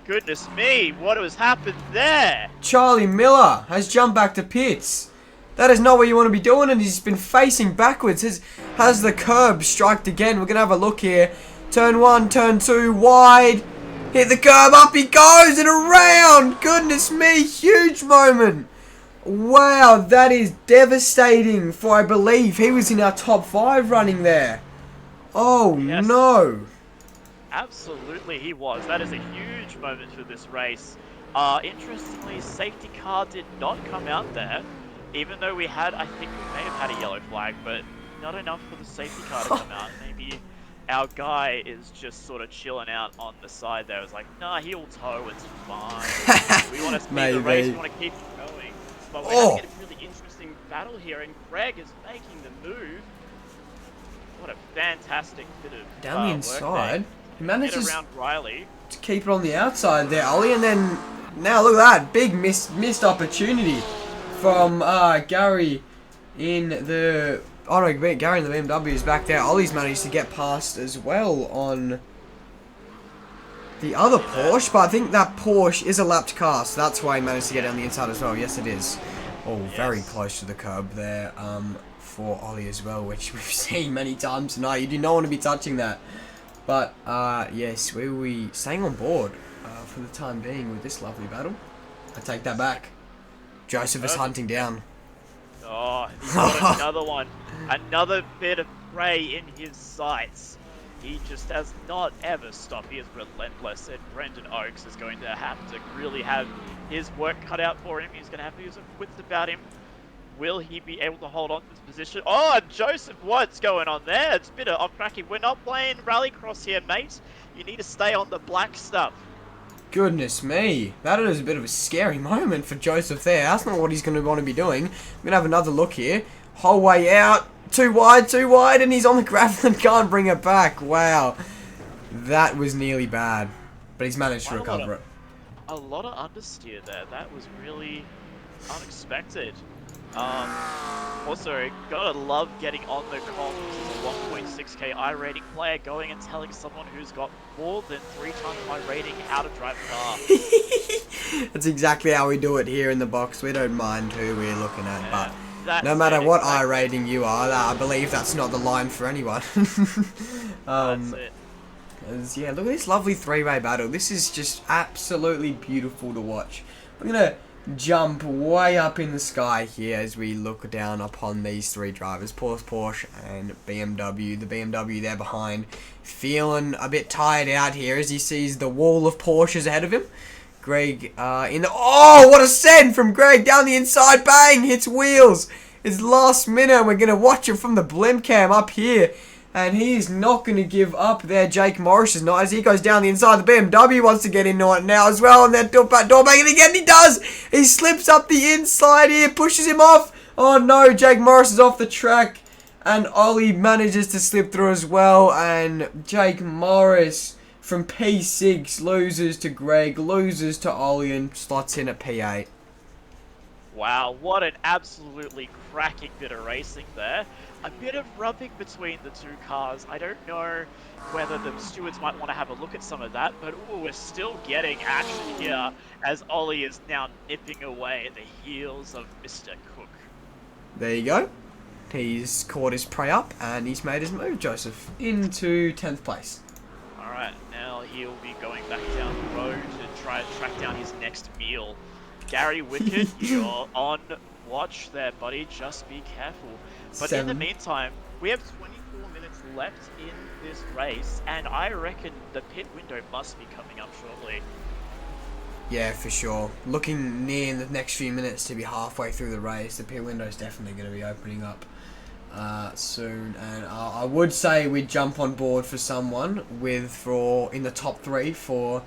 Goodness me, what has happened there? Charlie Miller has jumped back to pits. That is not what you want to be doing, and he's been facing backwards. Has the curb striked again? We're going to have a look here. Turn 1, turn 2, wide. Hit the curb, up he goes, and around. Goodness me, huge moment. Wow, that is devastating for, I believe, he was in our top 5 running there. Oh, yes. No. Absolutely, he was. That is a huge moment for this race. Interestingly, safety car did not come out there, even though we had, I think we may have had a yellow flag, but not enough for the safety car to come out. Maybe our guy is just sort of chilling out on the side there. It's like, nah, he'll tow, it's fine. We want to speed the race, we want to keep going. But we're having a really interesting battle here, and Greg is making the move. What a fantastic bit of down the inside. He manages around Riley to keep it on the outside there, Ollie, and then now look at that big missed opportunity from Gary in the. Oh no, Gary in the BMW is back there. Ollie's managed to get past as well on the other Porsche, but I think that Porsche is a lapped car, so that's why he managed to get on the inside as well. Yes, it is. Oh, yes. Very close to the curb there for Ollie as well, which we've seen many times tonight. You do not want to be touching that. But, yes, we will be staying on board for the time being with this lovely battle. I take that back. Joseph is hunting down. Oh, he's got another one. Another bit of prey in his sights. He just does not ever stop. He is relentless, and Brendan Oakes is going to have to really have his work cut out for him. He's going to have to use some wits about him. Will he be able to hold on to this position? Oh, Joseph, what's going on there? It's a bit of off-tracking. We're not playing rallycross here, mate. You need to stay on the black stuff. Goodness me. That is a bit of a scary moment for Joseph there. That's not what he's going to want to be doing. We're going to have another look here. Whole way out. Too wide, and he's on the gravel and can't bring it back. Wow. That was nearly bad. But he's managed to recover it. A lot of understeer there. That was really unexpected. Also, gotta love getting on the comms as a 1.6k I-rating player going and telling someone who's got more than 3 times I-rating how to drive a car. That's exactly how we do it here in the box. We don't mind who we're looking at, but no matter what I-rating you are, I believe that's not the line for anyone. That's it. Yeah, look at this lovely 3-way battle. This is just absolutely beautiful to watch. I'm gonna jump way up in the sky here as we look down upon these 3 drivers, Porsche and BMW. The BMW there behind, feeling a bit tired out here as he sees the wall of Porsches ahead of him. Greg in the... Oh, what a send from Greg down the inside. Bang, hits wheels. It's last minute. We're going to watch it from the blimp cam up here. And he is not going to give up there. Jake Morris is not. As he goes down the inside, the BMW wants to get into it now as well. And that door banging again. He does. He slips up the inside here. Pushes him off. Oh no, Jake Morris is off the track. And Ollie manages to slip through as well. And Jake Morris from P6 loses to Greg, loses to Ollie, and slots in at P8. Wow, what an absolutely cracking bit of racing there. A bit of rubbing between the 2 cars. I don't know whether the stewards might want to have a look at some of that, but ooh, we're still getting action here as Ollie is now nipping away at the heels of Mr. Cook. There you go. He's caught his prey up and he's made his move, Joseph, into 10th place. Alright, now he'll be going back down the road to try to track down his next meal. Gary Wickett, you're on watch there, buddy. Just be careful. But in the meantime, we have 24 minutes left in this race, and I reckon the pit window must be coming up shortly. Yeah, for sure. Looking near in the next few minutes to be halfway through the race, the pit window is definitely going to be opening up soon. And I would say we'd jump on board for someone in the top 3 for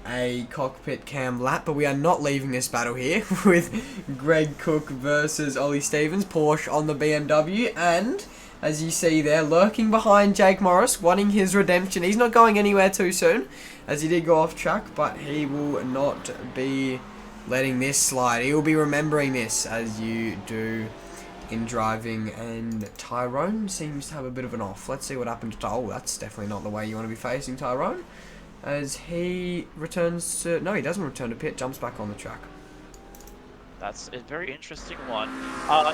a cockpit cam lap, but we are not leaving this battle here with Greg Cook versus Ollie Stevens, Porsche on the BMW, and as you see there, lurking behind Jake Morris, wanting his redemption. He's not going anywhere too soon, as he did go off track, but he will not be letting this slide. He will be remembering this, as you do in driving, and Tyrone seems to have a bit of an off. Let's see what happened to Oh, that's definitely not the way you want to be facing Tyrone, as he returns to... No, he doesn't return to pit, jumps back on the track. That's a very interesting one.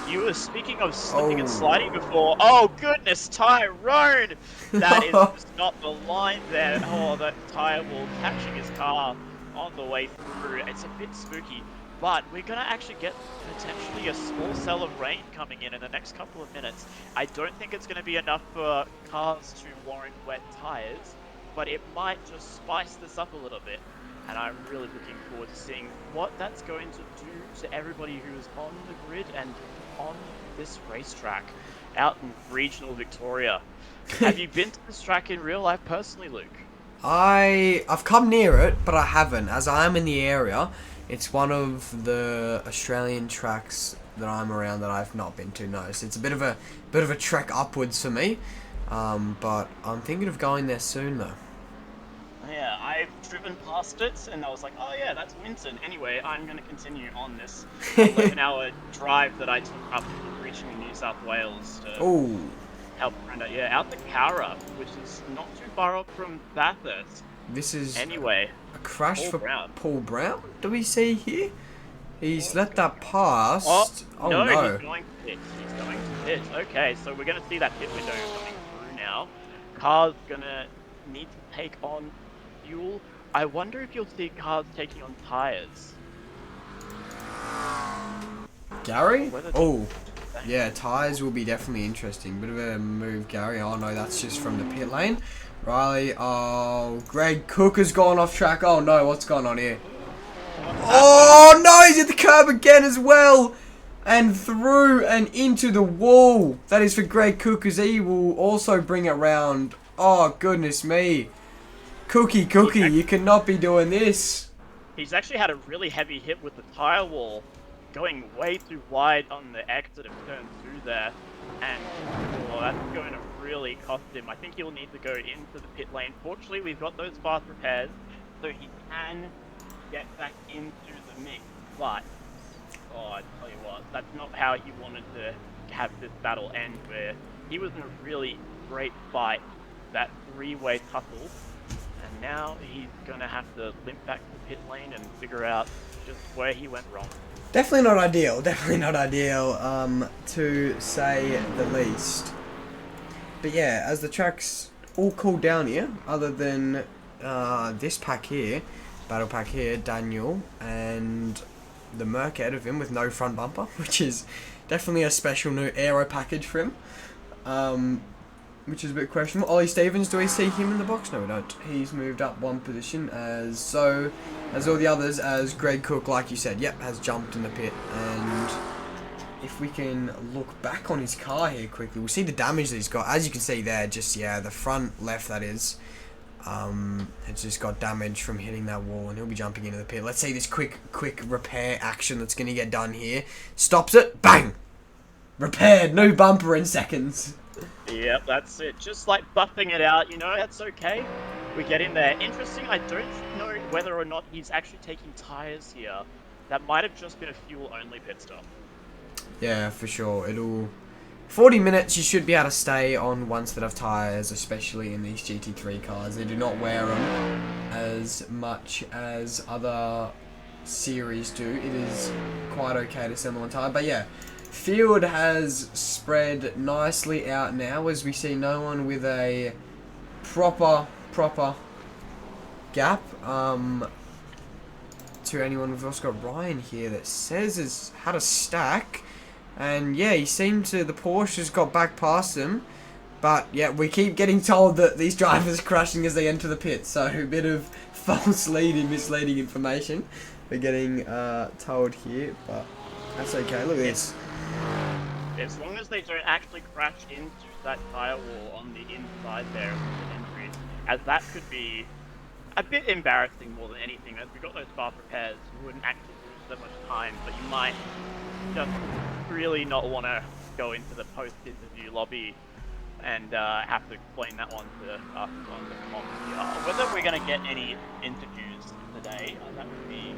You were speaking of slipping and sliding before. Oh goodness, Tyrone! That is just not the line there. Oh, that tire wall catching his car on the way through. It's a bit spooky, but we're gonna actually get potentially a small cell of rain coming in the next couple of minutes. I don't think it's gonna be enough for cars to warrant wet tires, but it might just spice this up a little bit. And I'm really looking forward to seeing what that's going to do to everybody who is on the grid and on this racetrack out in regional Victoria. Have you been to this track in real life personally, Luke? I've come near it, but I haven't. As I am in the area, it's one of the Australian tracks that I'm around that I've not been to. No, so it's a bit of a trek upwards for me. But I'm thinking of going there soon though. Yeah, I've driven past it, and I was like, oh yeah, that's Winton. Anyway, I'm going to continue on this 11-hour drive that I took up reaching New South Wales to help friend out. Yeah, out the Cowra, which is not too far up from Bathurst. This is anyway a crash Paul for Brown. Paul Brown. Do we see here? He's let that pass. Oh no, no, he's going to pit. He's going to pit. Okay, so we're going to see that pit window coming through now. Car's going to need to take on fuel. I wonder if you'll see cars taking on tires. Gary? Oh, yeah, tires will be definitely interesting. Bit of a move, Gary. Oh no, that's just from the pit lane. Riley, oh, Greg Cook has gone off track. Oh no, what's going on here? Oh no, he's at the curb again as well. And through and into the wall. That is for Greg Cook, as he will also bring it round. Oh, goodness me. Cookie, you cannot be doing this. He's actually had a really heavy hit with the tire wall, going way too wide on the exit of turn 2 there, and that's going to really cost him. I think he'll need to go into the pit lane. Fortunately, we've got those fast repairs, so he can get back into the mix, but oh, I tell you what, that's not how he wanted to have this battle end, where he was in a really great fight, that 3-way tussle. And now he's going to have to limp back to the pit lane and figure out just where he went wrong. Definitely not ideal. Definitely not ideal, to say the least. But yeah, as the track's all cooled down here, other than this pack here, battle pack here, Daniel, and the Merc out of him with no front bumper, which is definitely a special new aero package for him. Which is a bit questionable. Ollie Stevens, do we see him in the box? No, we don't. He's moved up one position, as all the others, as Greg Cook, like you said, yep, has jumped in the pit. And if we can look back on his car here quickly, we'll see the damage that he's got. As you can see there, just, yeah, the front left, that is, it's just got damage from hitting that wall, and he'll be jumping into the pit. Let's see this quick repair action that's going to get done here. Stops it, bang! Repaired, new bumper in seconds. Yep, that's it. Just like buffing it out, you know, that's okay. We get in there. Interesting, I don't know whether or not he's actually taking tyres here. That might have just been a fuel-only pit stop. Yeah, for sure. 40 minutes you should be able to stay on ones that have tyres, especially in these GT3 cars. They do not wear them as much as other series do. It is quite okay to send them on tyre, but yeah. Field has spread nicely out now, as we see no one with a proper gap to anyone. We've also got Ryan here that says has had a stack, and yeah, the Porsche has got back past him, but yeah, we keep getting told that these drivers are crashing as they enter the pit, so a bit of false lead and misleading information. we're getting told here, but that's okay. Look at this. As long as they don't actually crash into that tire wall on the inside there of the entry, as that could be a bit embarrassing more than anything. As we got those fast repairs, you wouldn't actually lose that much time, but you might just really not want to go into the post-interview lobby and have to explain that one to us on the comms. Whether we're going to get any interviews today, that would be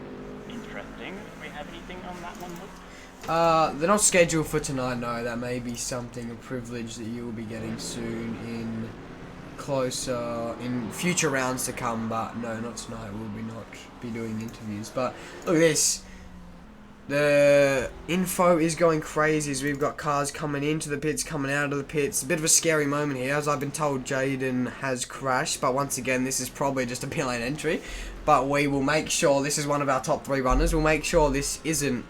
interesting. Do we have anything on that one, Luke? They're not scheduled for tonight, no. That may be something, a privilege that you will be getting soon in future rounds to come, but no, not tonight. We'll not be doing interviews. But look at this. The info is going crazy as we've got cars coming into the pits, coming out of the pits. A bit of a scary moment here, as I've been told Jaden has crashed, but once again, this is probably just a pit lane entry. But we will make sure, this is one of our top 3 runners, we'll make sure this isn't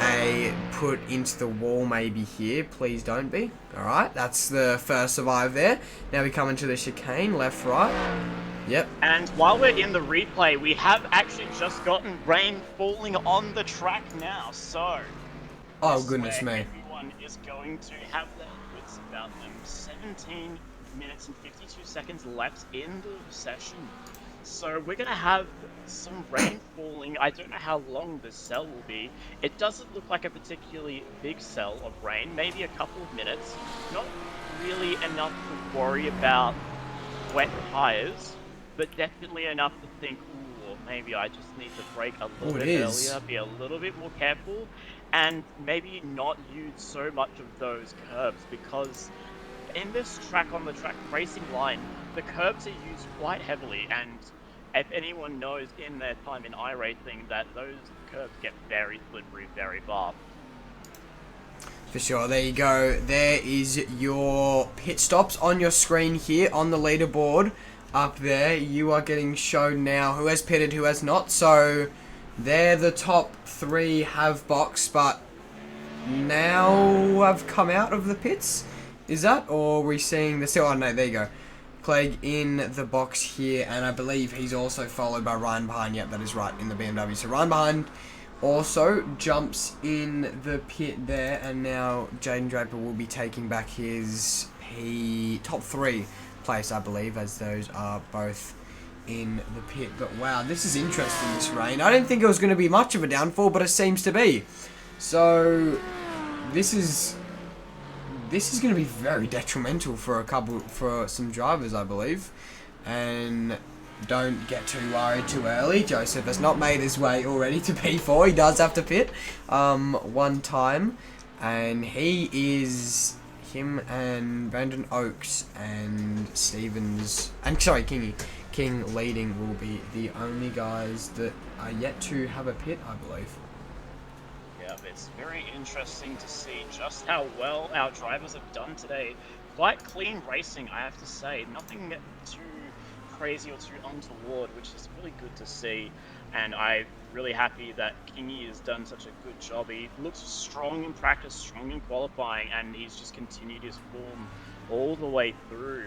a put into the wall maybe here. Please don't be. Alright, that's the first survive there. Now we come into the chicane, left, right. Yep. And while we're in the replay, we have actually just gotten rain falling on the track now, so... Oh, goodness me. Everyone is going to have their wits about them. 17 minutes and 52 seconds left in the session. So we're going to have some rain falling. I don't know how long this cell will be. It doesn't look like a particularly big cell of rain, maybe a couple of minutes. Not really enough to worry about wet tires, but definitely enough to think, ooh, maybe I just need to brake a little bit earlier, be a little bit more careful, and maybe not use so much of those curbs, because in this track-on-the-track racing line, the curbs are used quite heavily, and if anyone knows in their time in iRacing that those curbs get very slippery very fast. For sure, there you go. There is your pit stops on your screen here on the leaderboard. Up there, you are getting shown now who has pitted, who has not. So, they're the top 3 have boxed, but now have come out of the pits. Is that? Or are we seeing the... Oh, no, there you go. Clegg in the box here, and I believe he's also followed by Ryan behind. Yep, that is right, in the BMW. So, Ryan behind also jumps in the pit there, and now Jaden Draper will be taking back his top 3 place, I believe, as those are both in the pit. But wow, this is interesting, this rain. I didn't think it was going to be much of a downfall, but it seems to be. So this is going to be very detrimental for some drivers, I believe. And don't get too worried too early. Joseph has not made his way already to P4. He does have to pit one time, and him and Brandon Oakes and Stevens, and sorry, King leading will be the only guys that are yet to have a pit, I believe. Yeah, it's very interesting to see just how well our drivers have done today. Quite clean racing, I have to say. Nothing too crazy or too untoward, which is really good to see. And I'm really happy that Kingy has done such a good job. He looks strong in practice, strong in qualifying, and he's just continued his form all the way through.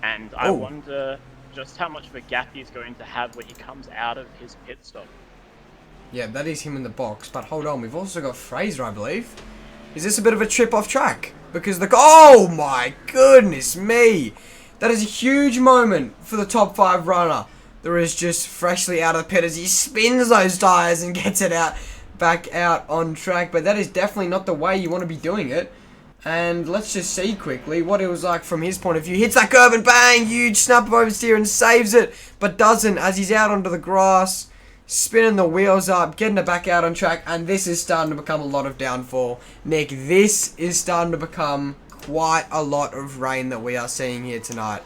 And I wonder just how much of a gap he's going to have when he comes out of his pit stop. Yeah, that is him in the box. But hold on, we've also got Fraser, I believe. Is this a bit of a trip off track? Because oh my goodness me! That is a huge moment for the top 5 runner. There is just freshly out of the pit as he spins those tyres and gets it back out on track. But that is definitely not the way you want to be doing it. And let's just see quickly what it was like from his point of view. Hits that curb and bang! Huge snap of oversteer and saves it. But doesn't as he's out onto the grass. Spinning the wheels up, getting it back out on track. And this is starting to become a lot of downfall. Nick, this is starting to become quite a lot of rain that we are seeing here tonight.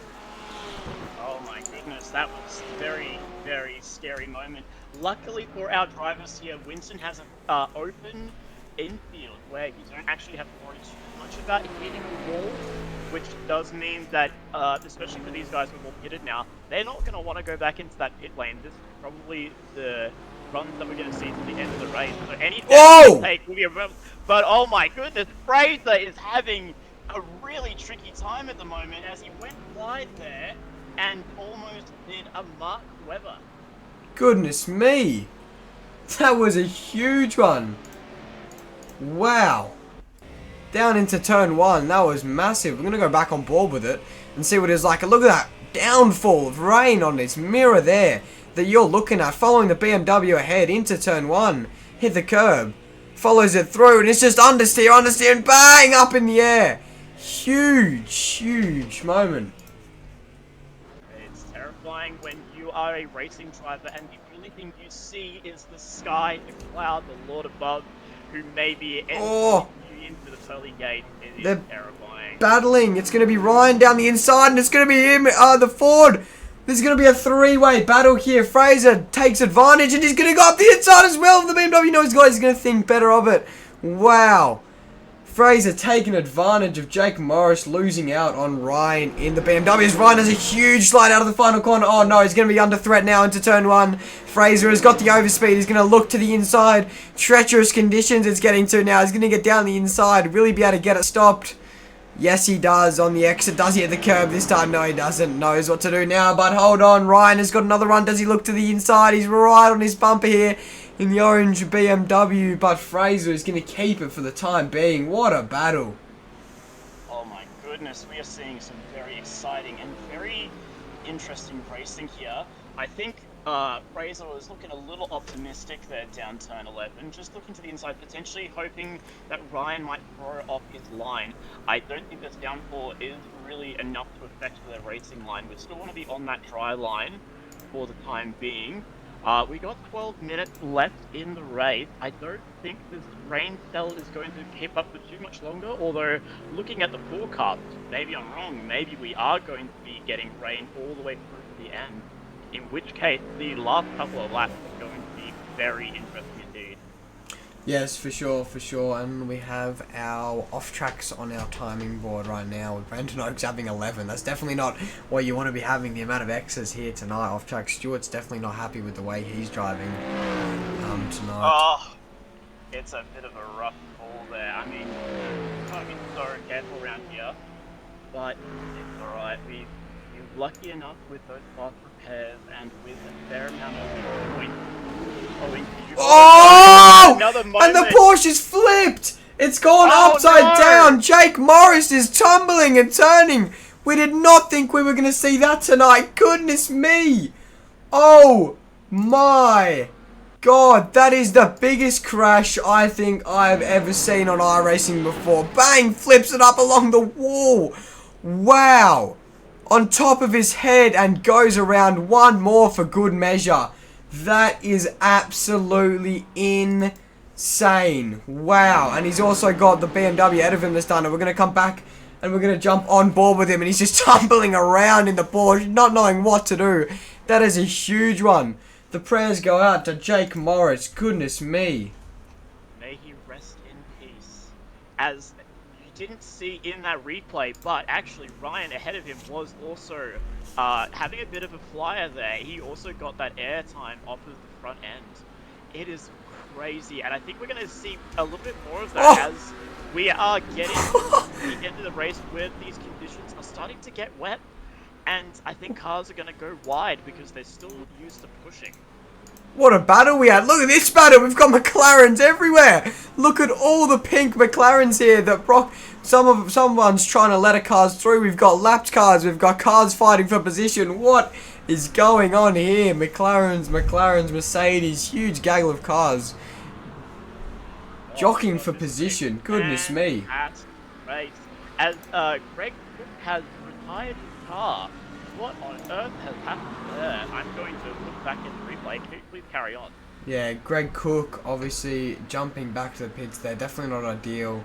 Oh my goodness, that was a very, very scary moment. Luckily for our drivers here, Winton has an open infield where you don't actually have to worry too much about hitting the wall, which does mean that, especially for these guys who are all pitted now, they're not going to want to go back into that pit lane. This is probably the runs that we're going to see to the end of the race. So anything they take will be a... But oh my goodness, Fraser is having a really tricky time at the moment as he went wide there and almost did a Mark Webber. Goodness me. That was a huge one. Wow. Down into turn 1. That was massive. We're going to go back on board with it and see what it's like. Look at that downfall of rain on this mirror there that you're looking at. Following the BMW ahead into turn 1. Hit the curb. Follows it through and it's just understeer, and bang! Up in the air. Huge moment. It's terrifying when you are a racing driver and the only thing you see is the sky, the cloud, the Lord above, who may be entering you into the pearly gate. It is terrifying. Battling. It's going to be Ryan down the inside and it's going to be him, the Ford. There's going to be a three-way battle here. Fraser takes advantage and he's going to go up the inside as well. The BMW knows guys, he's going to think better of it. Wow. Fraser taking advantage of Jake Morris losing out on Ryan in the BMW. As Ryan has a huge slide out of the final corner. Oh no, he's going to be under threat now into turn 1. Fraser has got the overspeed. He's going to look to the inside. Treacherous conditions it's getting to now. He's going to get down the inside. Will he be able to get it stopped? Yes, he does on the exit. Does he hit the curb this time? No, he doesn't. Knows what to do now, but hold on. Ryan has got another run. Does he look to the inside? He's right on his bumper here in the orange BMW, but Fraser is going to keep it for the time being. What a battle. Oh my goodness, we are seeing some very exciting and very interesting racing here. I think Fraser was looking a little optimistic there down turn 11, just looking to the inside, potentially hoping that Ryan might throw off his line. I don't think this downfall is really enough to affect the racing line. We still want to be on that dry line for the time being. We got 12 minutes left in the race. I don't think this rain spell is going to keep up for too much longer, although looking at the forecast, maybe I'm wrong, maybe we are going to be getting rain all the way through to the end, in which case the last couple of laps are going to be very interesting indeed. Yes, for sure, and we have our off-tracks on our timing board right now with Brendan Oaks having 11. That's definitely not what you want to be having, the amount of X's here tonight. Off-track Stewart's definitely not happy with the way he's driving tonight. Oh, it's a bit of a rough call there. I mean, gotta be so careful around here, but it's alright. We're lucky enough with those fast repairs and with a fair amount of points. Oh! And the moment. Porsche's flipped! It's gone upside down! Jake Morris is tumbling and turning! We did not think we were going to see that tonight! Goodness me! Oh my god, that is the biggest crash I think I've ever seen on iRacing before. Bang! Flips it up along the wall! Wow! On top of his head and goes around one more for good measure. That is absolutely insane. Wow. And he's also got the BMW ahead of him this time. And we're going to come back and we're going to jump on board with him. And he's just tumbling around in the Porsche, not knowing what to do. That is a huge one. The prayers go out to Jake Morris. Goodness me. May he rest in peace. As you didn't see in that replay, but actually Ryan ahead of him was also having a bit of a flyer there. He also got that air time off of the front end. It is crazy, and I think we're going to see a little bit more of that as we are getting to the end of the race where these conditions are starting to get wet, and I think cars are going to go wide because they're still used to pushing. What a battle we had. Look at this battle. We've got McLarens everywhere. Look at all the pink McLarens here that someone's trying to let a cars through. We've got lapped cars. We've got cars fighting for position. What is going on here? McLarens, Mercedes, huge gaggle of cars. Jockeying for position. Goodness me. Race. As Greg Cook has retired his car. What on earth has happened there? I'm going to look back in the replay. Can you please carry on? Yeah, Greg Cook obviously jumping back to the pits there. Definitely not ideal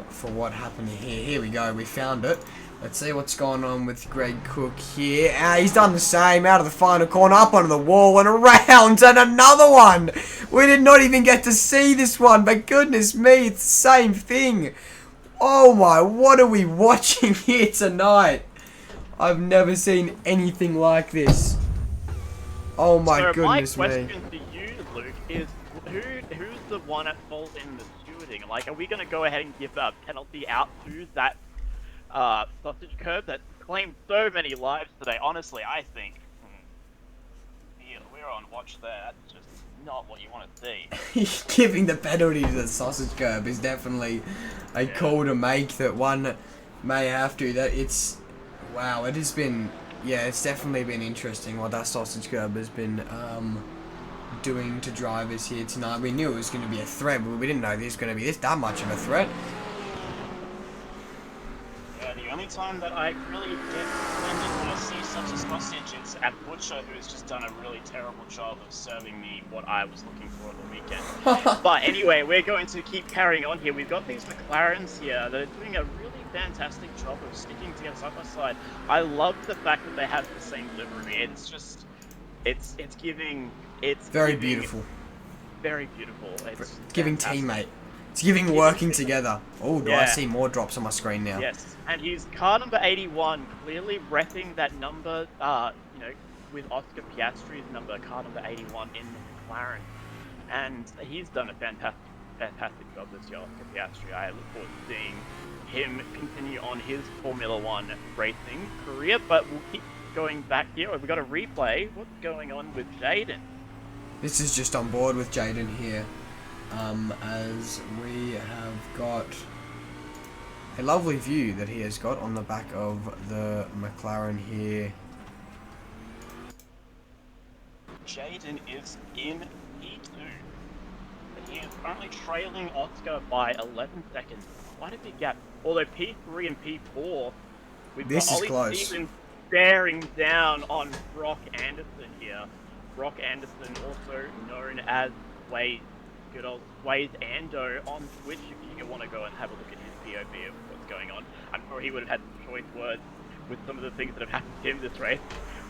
for what happened here. Here we go. We found it. Let's see what's going on with Greg Cook here. He's done the same. Out of the final corner, up onto the wall and around, and another one. We did not even get to see this one, but goodness me, it's the same thing. Oh my, what are we watching here tonight? I've never seen anything like this. Oh my goodness me. So my question to you, Luke, is who's the one at fault in the stewarding? Like, are we going to go ahead and give a penalty out to that sausage curb that claimed so many lives today? Honestly, I think we're on watch there. That's just not what you want to see. Giving the penalty to the sausage curb is definitely a call to make that one may have to. That it's wow. It has been it's definitely been interesting what that sausage curb has been doing to drivers here tonight. We knew it was going to be a threat, but we didn't know this was going to be that much of a threat. Yeah, the only time that I really get offended when I see such a sausage is at Butcher, who has just done a really terrible job of serving me what I was looking for at the weekend. But anyway, we're going to keep carrying on here. We've got these McLarens here that are doing a really fantastic job of sticking together side by side. I love the fact that they have the same livery. It's just, it's giving, very beautiful. Very beautiful. It's giving teammate. It's giving working together. Oh, do I see more drops on my screen now? Yes, and he's car number 81, clearly repping that number, you know, with Oscar Piastri's number, car number 81 in the McLaren. And he's done a fantastic job this year, Oscar Piastri. I look forward to seeing him continue on his Formula One racing career, but we'll keep going back here. We've got a replay. What's going on with Jaden? This is just on board with Jaden here. As we have got a lovely view that he has got on the back of the McLaren here. Jaden is in P2. He is currently trailing Oscar by 11 seconds. Quite a big gap. Although P3 and P4, we've got Ollie Stevens bearing down on Brock Anderson here. Brock Anderson, also known as Wade. Good old Wade Ando on Twitch if you want to go and have a look at his POV of what's going on. I'm sure he would have had some choice words with some of the things that have happened to him this race.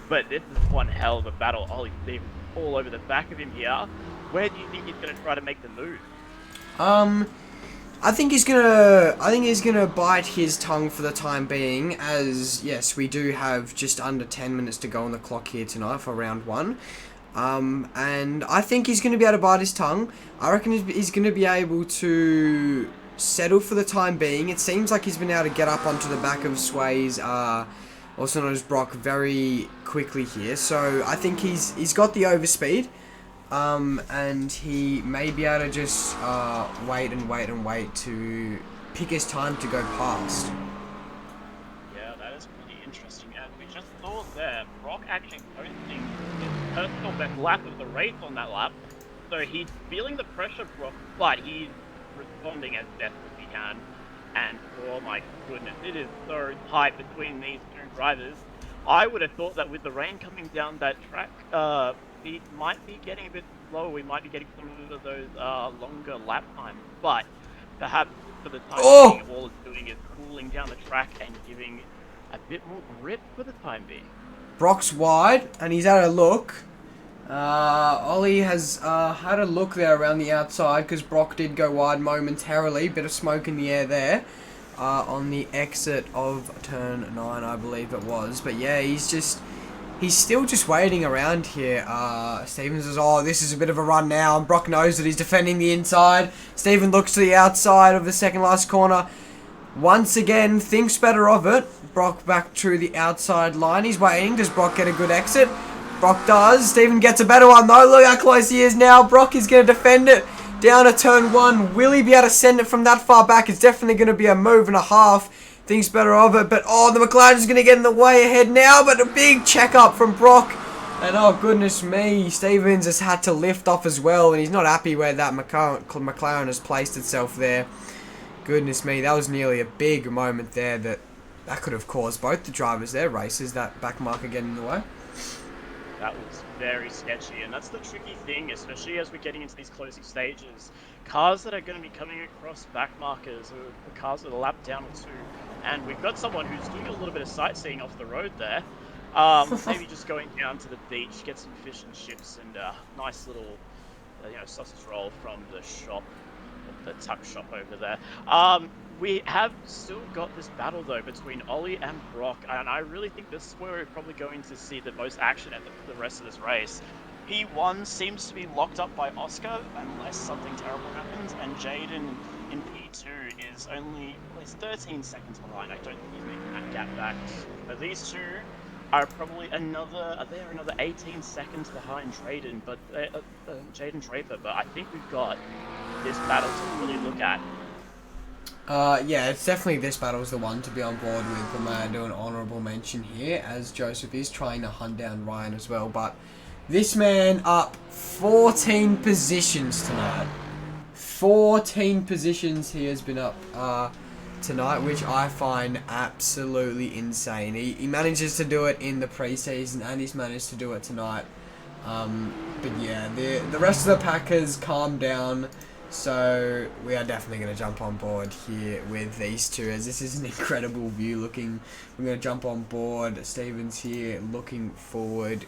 But this is one hell of a battle. Ollie Stevens all over the back of him here. Where do you think he's going to try to make the move? I think he's gonna bite his tongue for the time being, as yes, we do have just under 10 minutes to go on the clock here tonight for round 1. And I think he's going to be able to bite his tongue. I reckon he's going to be able to settle for the time being. It seems like he's been able to get up onto the back of Sway's, also known as Brock, very quickly here. So I think he's got the overspeed, and he may be able to just wait to pick his time to go past. Yeah, that is pretty interesting. As we just saw there, Brock actually posting his personal best lap of the race on that lap. So he's feeling the pressure, Brock, but he's responding as best as he can. And oh my goodness, it is so tight between these two drivers. I would have thought that with the rain coming down that track, he might be getting a bit slower. We might be getting some of those longer lap times. But perhaps for the time being, all it's doing is cooling down the track and giving a bit more grip for the time being. Brock's wide, and he's had a look. Ollie has had a look there around the outside, because Brock did go wide momentarily. Bit of smoke in the air there on the exit of turn 9, I believe it was. But yeah, he's still just waiting around here. Stevens says, oh, this is a bit of a run now, and Brock knows that he's defending the inside. Steven looks to the outside of the second last corner. Once again, thinks better of it. Brock back to the outside line. He's waiting. Does Brock get a good exit? Brock does. Steven gets a better one though. Look how close he is now. Brock is going to defend it down to turn 1. Will he be able to send it from that far back? It's definitely going to be a move and a half. Thinks better of it. But oh, the McLaren is going to get in the way ahead now. But a big check up from Brock. And oh, goodness me. Stevens has had to lift off as well. And he's not happy where that McLaren has placed itself there. Goodness me. That was nearly a big moment there that could have caused both the drivers their races, that back marker getting in the way. That was very sketchy, and that's the tricky thing, especially as we're getting into these closing stages. Cars that are going to be coming across back markers, or the cars with a lap down or two, and we've got someone who's doing a little bit of sightseeing off the road there. Maybe just going down to the beach, get some fish and chips, and a nice little, sausage roll from the shop, the tuck shop over there. We have still got this battle, though, between Ollie and Brock, and I really think this is where we're probably going to see the most action at the rest of this race. P1 seems to be locked up by Oscar, unless something terrible happens, and Jaden in P2 is only 13 seconds behind. I don't think he's making that gap back. But these two are probably another 18 seconds behind Jaden, but Jaden Draper. But I think we've got this battle to really look at. Yeah, it's definitely this battle is the one to be on board with. I'm going to do an honourable mention here, as Joseph is trying to hunt down Ryan as well. But this man up 14 positions tonight. 14 positions he has been up tonight, which I find absolutely insane. He manages to do it in the preseason, and he's managed to do it tonight. But yeah, the rest of the pack has calmed down. So we are definitely going to jump on board here with these two, as this is an incredible view looking. We're going to jump on board. Stevens here looking forward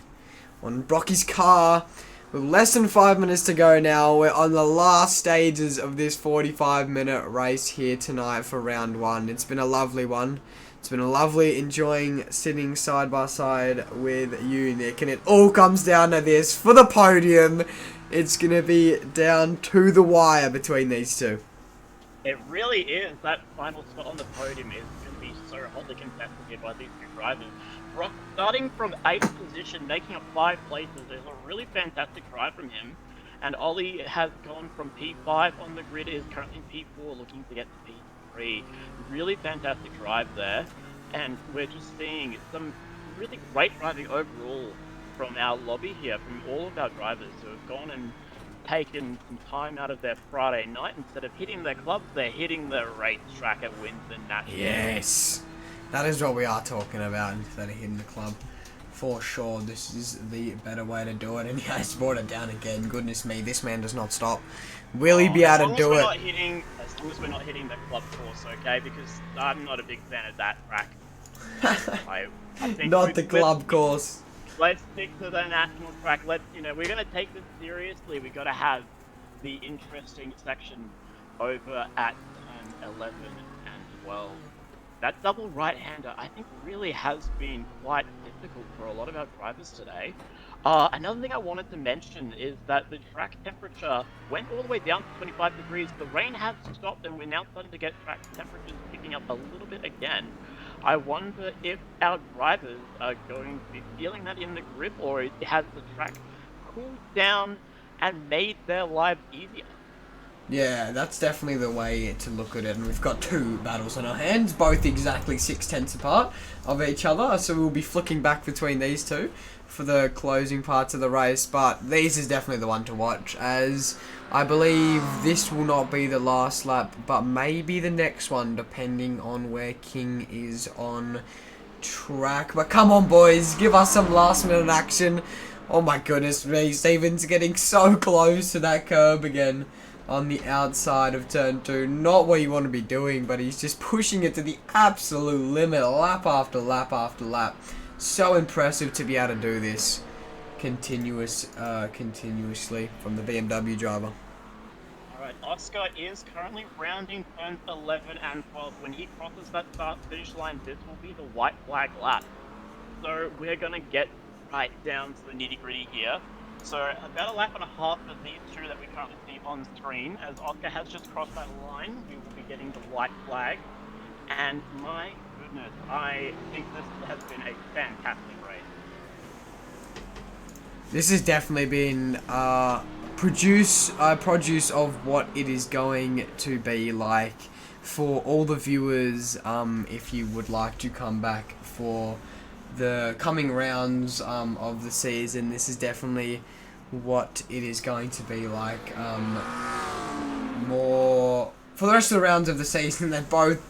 on Brocky's car. With less than 5 minutes to go now, we're on the last stages of this 45-minute race here tonight for round one. It's been a lovely one. It's been a lovely enjoying sitting side by side with you, Nick, and it all comes down to this for the podium. It's going to be down to the wire between these two. It really is. That final spot on the podium is going to be so hotly contested here by these two drivers. Brock starting from 8th position, making up 5 places. There's a really fantastic drive from him. And Ollie has gone from P5 on the grid, is currently P4, looking to get to P3. Really fantastic drive there. And we're just seeing some really great driving overall from our lobby here, from all of our drivers who have gone and taken some time out of their Friday night. Instead of hitting their clubs, they're hitting the racetrack at Winton National. Yes, that is what we are talking about, instead of hitting the club. For sure, this is the better way to do it, and he has brought it down again. Goodness me, this man does not stop. Will he be able to do it? As long as we're not hitting the club course, okay? Because I'm not a big fan of that track. I think not the club course. Let's stick to the national track. We're going to take this seriously. We've got to have the interesting section over at turn 11 and 12. That double right-hander, I think, really has been quite difficult for a lot of our drivers today. Another thing I wanted to mention is that the track temperature went all the way down to 25 degrees. The rain has stopped, and we're now starting to get track temperatures picking up a little bit again. I wonder if our drivers are going to be feeling that in the grip, or has the track cooled down and made their lives easier? Yeah, that's definitely the way to look at it. And we've got 2 battles on our hands, both exactly 6/10 apart of each other. So we'll be flicking back between these two for the closing parts of the race. But these is definitely the one to watch, as I believe this will not be the last lap, but maybe the next one, depending on where King is on track. But come on, boys, give us some last minute action. Oh my goodness me, Stevens getting so close to that curb again on the outside of turn 2. Not what you want to be doing, but he's just pushing it to the absolute limit, lap after lap after lap. So impressive to be able to do this continuously from the BMW driver. Alright, Oscar is currently rounding turns 11 and 12. When he crosses that start-finish line, this will be the white flag lap. So we're going to get right down to the nitty-gritty here. So about a lap and a half of these two that we currently see on screen. As Oscar has just crossed that line, we will be getting the white flag. And my goodness, I think this has been a fantastic race. This has definitely been produce of what it is going to be like for all the viewers. If you would like to come back for the coming rounds of the season, this is definitely what it is going to be like. More for the rest of the rounds of the season. They both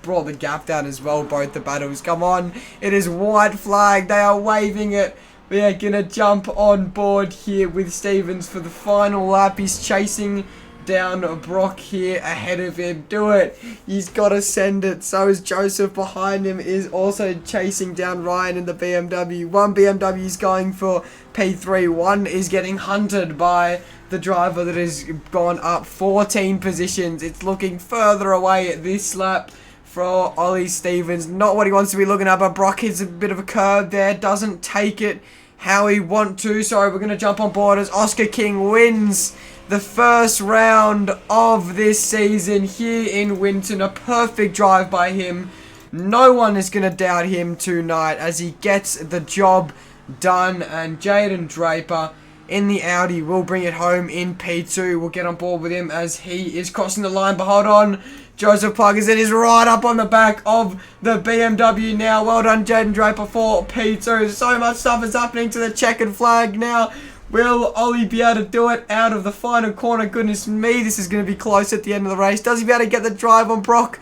brought the gap down as well, both the battles. Come on, it is white flag. They are waving it. We are going to jump on board here with Stevens for the final lap. He's chasing down Brock here ahead of him. Do it. He's got to send it. So is Joseph behind him, is also chasing down Ryan in the BMW. One BMW is going for P3. One is getting hunted by the driver that has gone up 14 positions. It's looking further away at this lap for Ollie Stevens. Not what he wants to be looking at, but Brock hits a bit of a curve there. Doesn't take it how he want to. So we're going to jump on board as Oscar King wins the first round of this season here in Winton. A perfect drive by him No one is going to doubt him tonight as he gets the job done. And Jaden Draper in the Audi will bring it home in P2. We'll get on board with him as he is crossing the line. But hold on. Joseph Pluggers is right up on the back of the BMW now. Well done, Jaden Draper for P2. So much stuff is happening to the checkered flag now. Will Ollie be able to do it out of the final corner? Goodness me, this is going to be close at the end of the race. Does he be able to get the drive on Brock?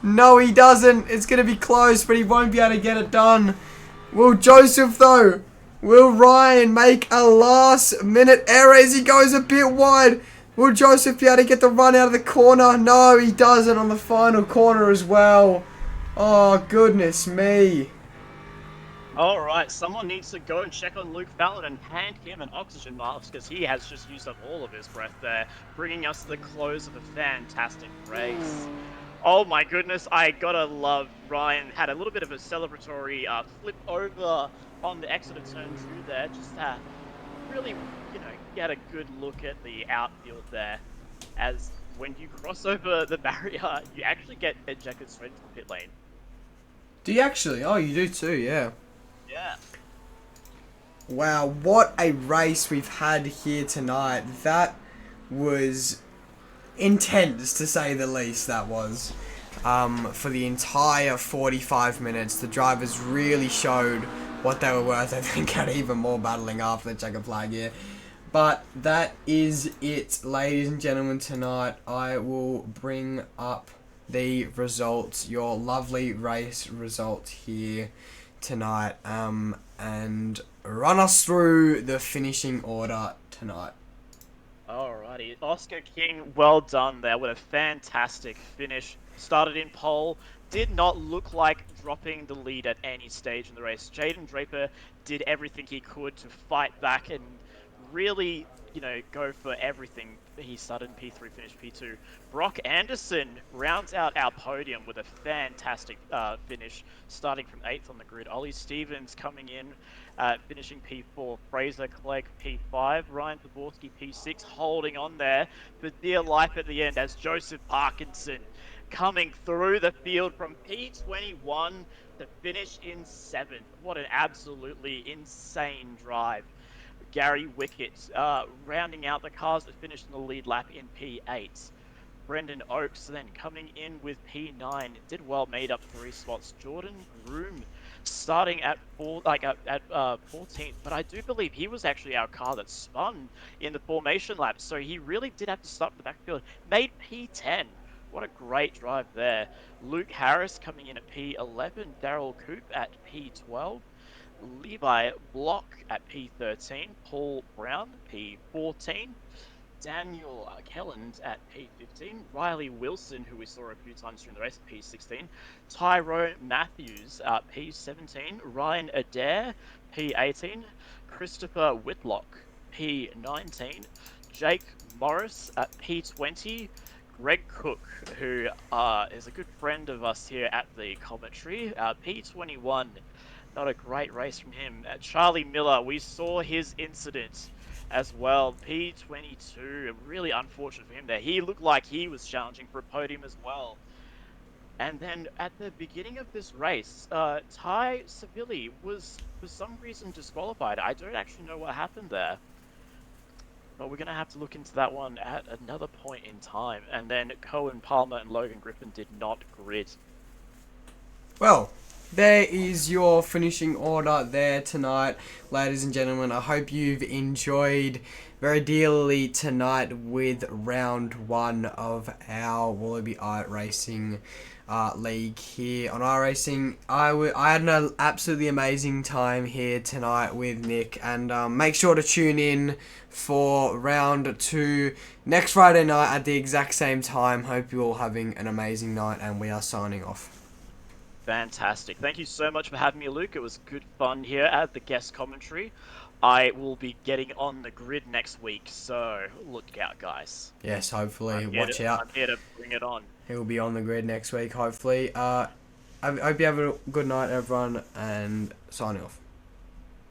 No, he doesn't. It's going to be close, but he won't be able to get it done. Will Joseph, though? Will Ryan make a last-minute error as he goes a bit wide? Will Joseph be able to get the run out of the corner? No, he doesn't on the final corner as well. Oh, goodness me. Alright, someone needs to go and check on Luke Fallon and hand him an oxygen mask because he has just used up all of his breath there, bringing us to the close of a fantastic race. Oh my goodness, I gotta love Ryan. Had a little bit of a celebratory flip over on the exit of turn 2 there, just really, get a good look at the outfield there. As when you cross over the barrier, you actually get ejected straight into the pit lane. Do you actually? Oh, you do too, yeah. Yeah. Wow, what a race we've had here tonight. That was intense, to say the least, that was. For the entire 45 minutes, the drivers really showed what they were worth. I think had even more battling after the checkered flag here. But that is it, ladies and gentlemen, tonight. I will bring up the results, your lovely race result here tonight, and run us through the finishing order tonight. Alrighty, Oscar King, well done there. What a fantastic finish. Started in pole, did not look like dropping the lead at any stage in the race. Jaden Draper did everything he could to fight back and really, go for everything. He started in P3, finished P2. Brock Anderson rounds out our podium with a fantastic finish, starting from 8th on the grid. Ollie Stevens coming in, finishing P4. Fraser Clegg P5. Ryan Zaborski P6, holding on there for dear life at the end as Joseph Parkinson coming through the field from P21 to finish in 7th. What an absolutely insane drive. Gary Wickett rounding out the cars that finished in the lead lap in P8. Brendan Oakes then coming in with P9, did well, made up 3 spots. Jordan Room starting at 14th, but I do believe he was actually our car that spun in the formation lap, so he really did have to start the backfield. Made P10. What a great drive there. Luke Harris coming in at P11, Daryl Coop at P12. Levi Block at P13, Paul Brown, P14, Daniel Kelland at P15, Riley Wilson, who we saw a few times during the race, at P16, Tyrone Matthews at P17, Ryan Adair, P18, Christopher Whitlock, P19, Jake Morris at P20, Greg Cook, who is a good friend of us here at the commentary, P21. Not a great race from him. Charlie Miller, we saw his incident as well. P22, really unfortunate for him there. He looked like he was challenging for a podium as well. And then at the beginning of this race, Ty Savili was for some reason disqualified. I don't actually know what happened there. But we're going to have to look into that one at another point in time. And then Cohen Palmer and Logan Griffin did not grid. Well, there is your finishing order there tonight, ladies and gentlemen. I hope you've enjoyed very dearly tonight with round 1 of our Wallaby iRacing league here on iRacing. I had an absolutely amazing time here tonight with Nick, and make sure to tune in for round 2 next Friday night at the exact same time. Hope you're all having an amazing night, and we are signing off. Fantastic. Thank you so much for having me, Luke. It was good fun here at the guest commentary. I will be getting on the grid next week, so look out, guys. Yes, hopefully. Watch out. I'm here to bring it on. He will be on the grid next week, hopefully. I hope you have a good night, everyone, and signing off.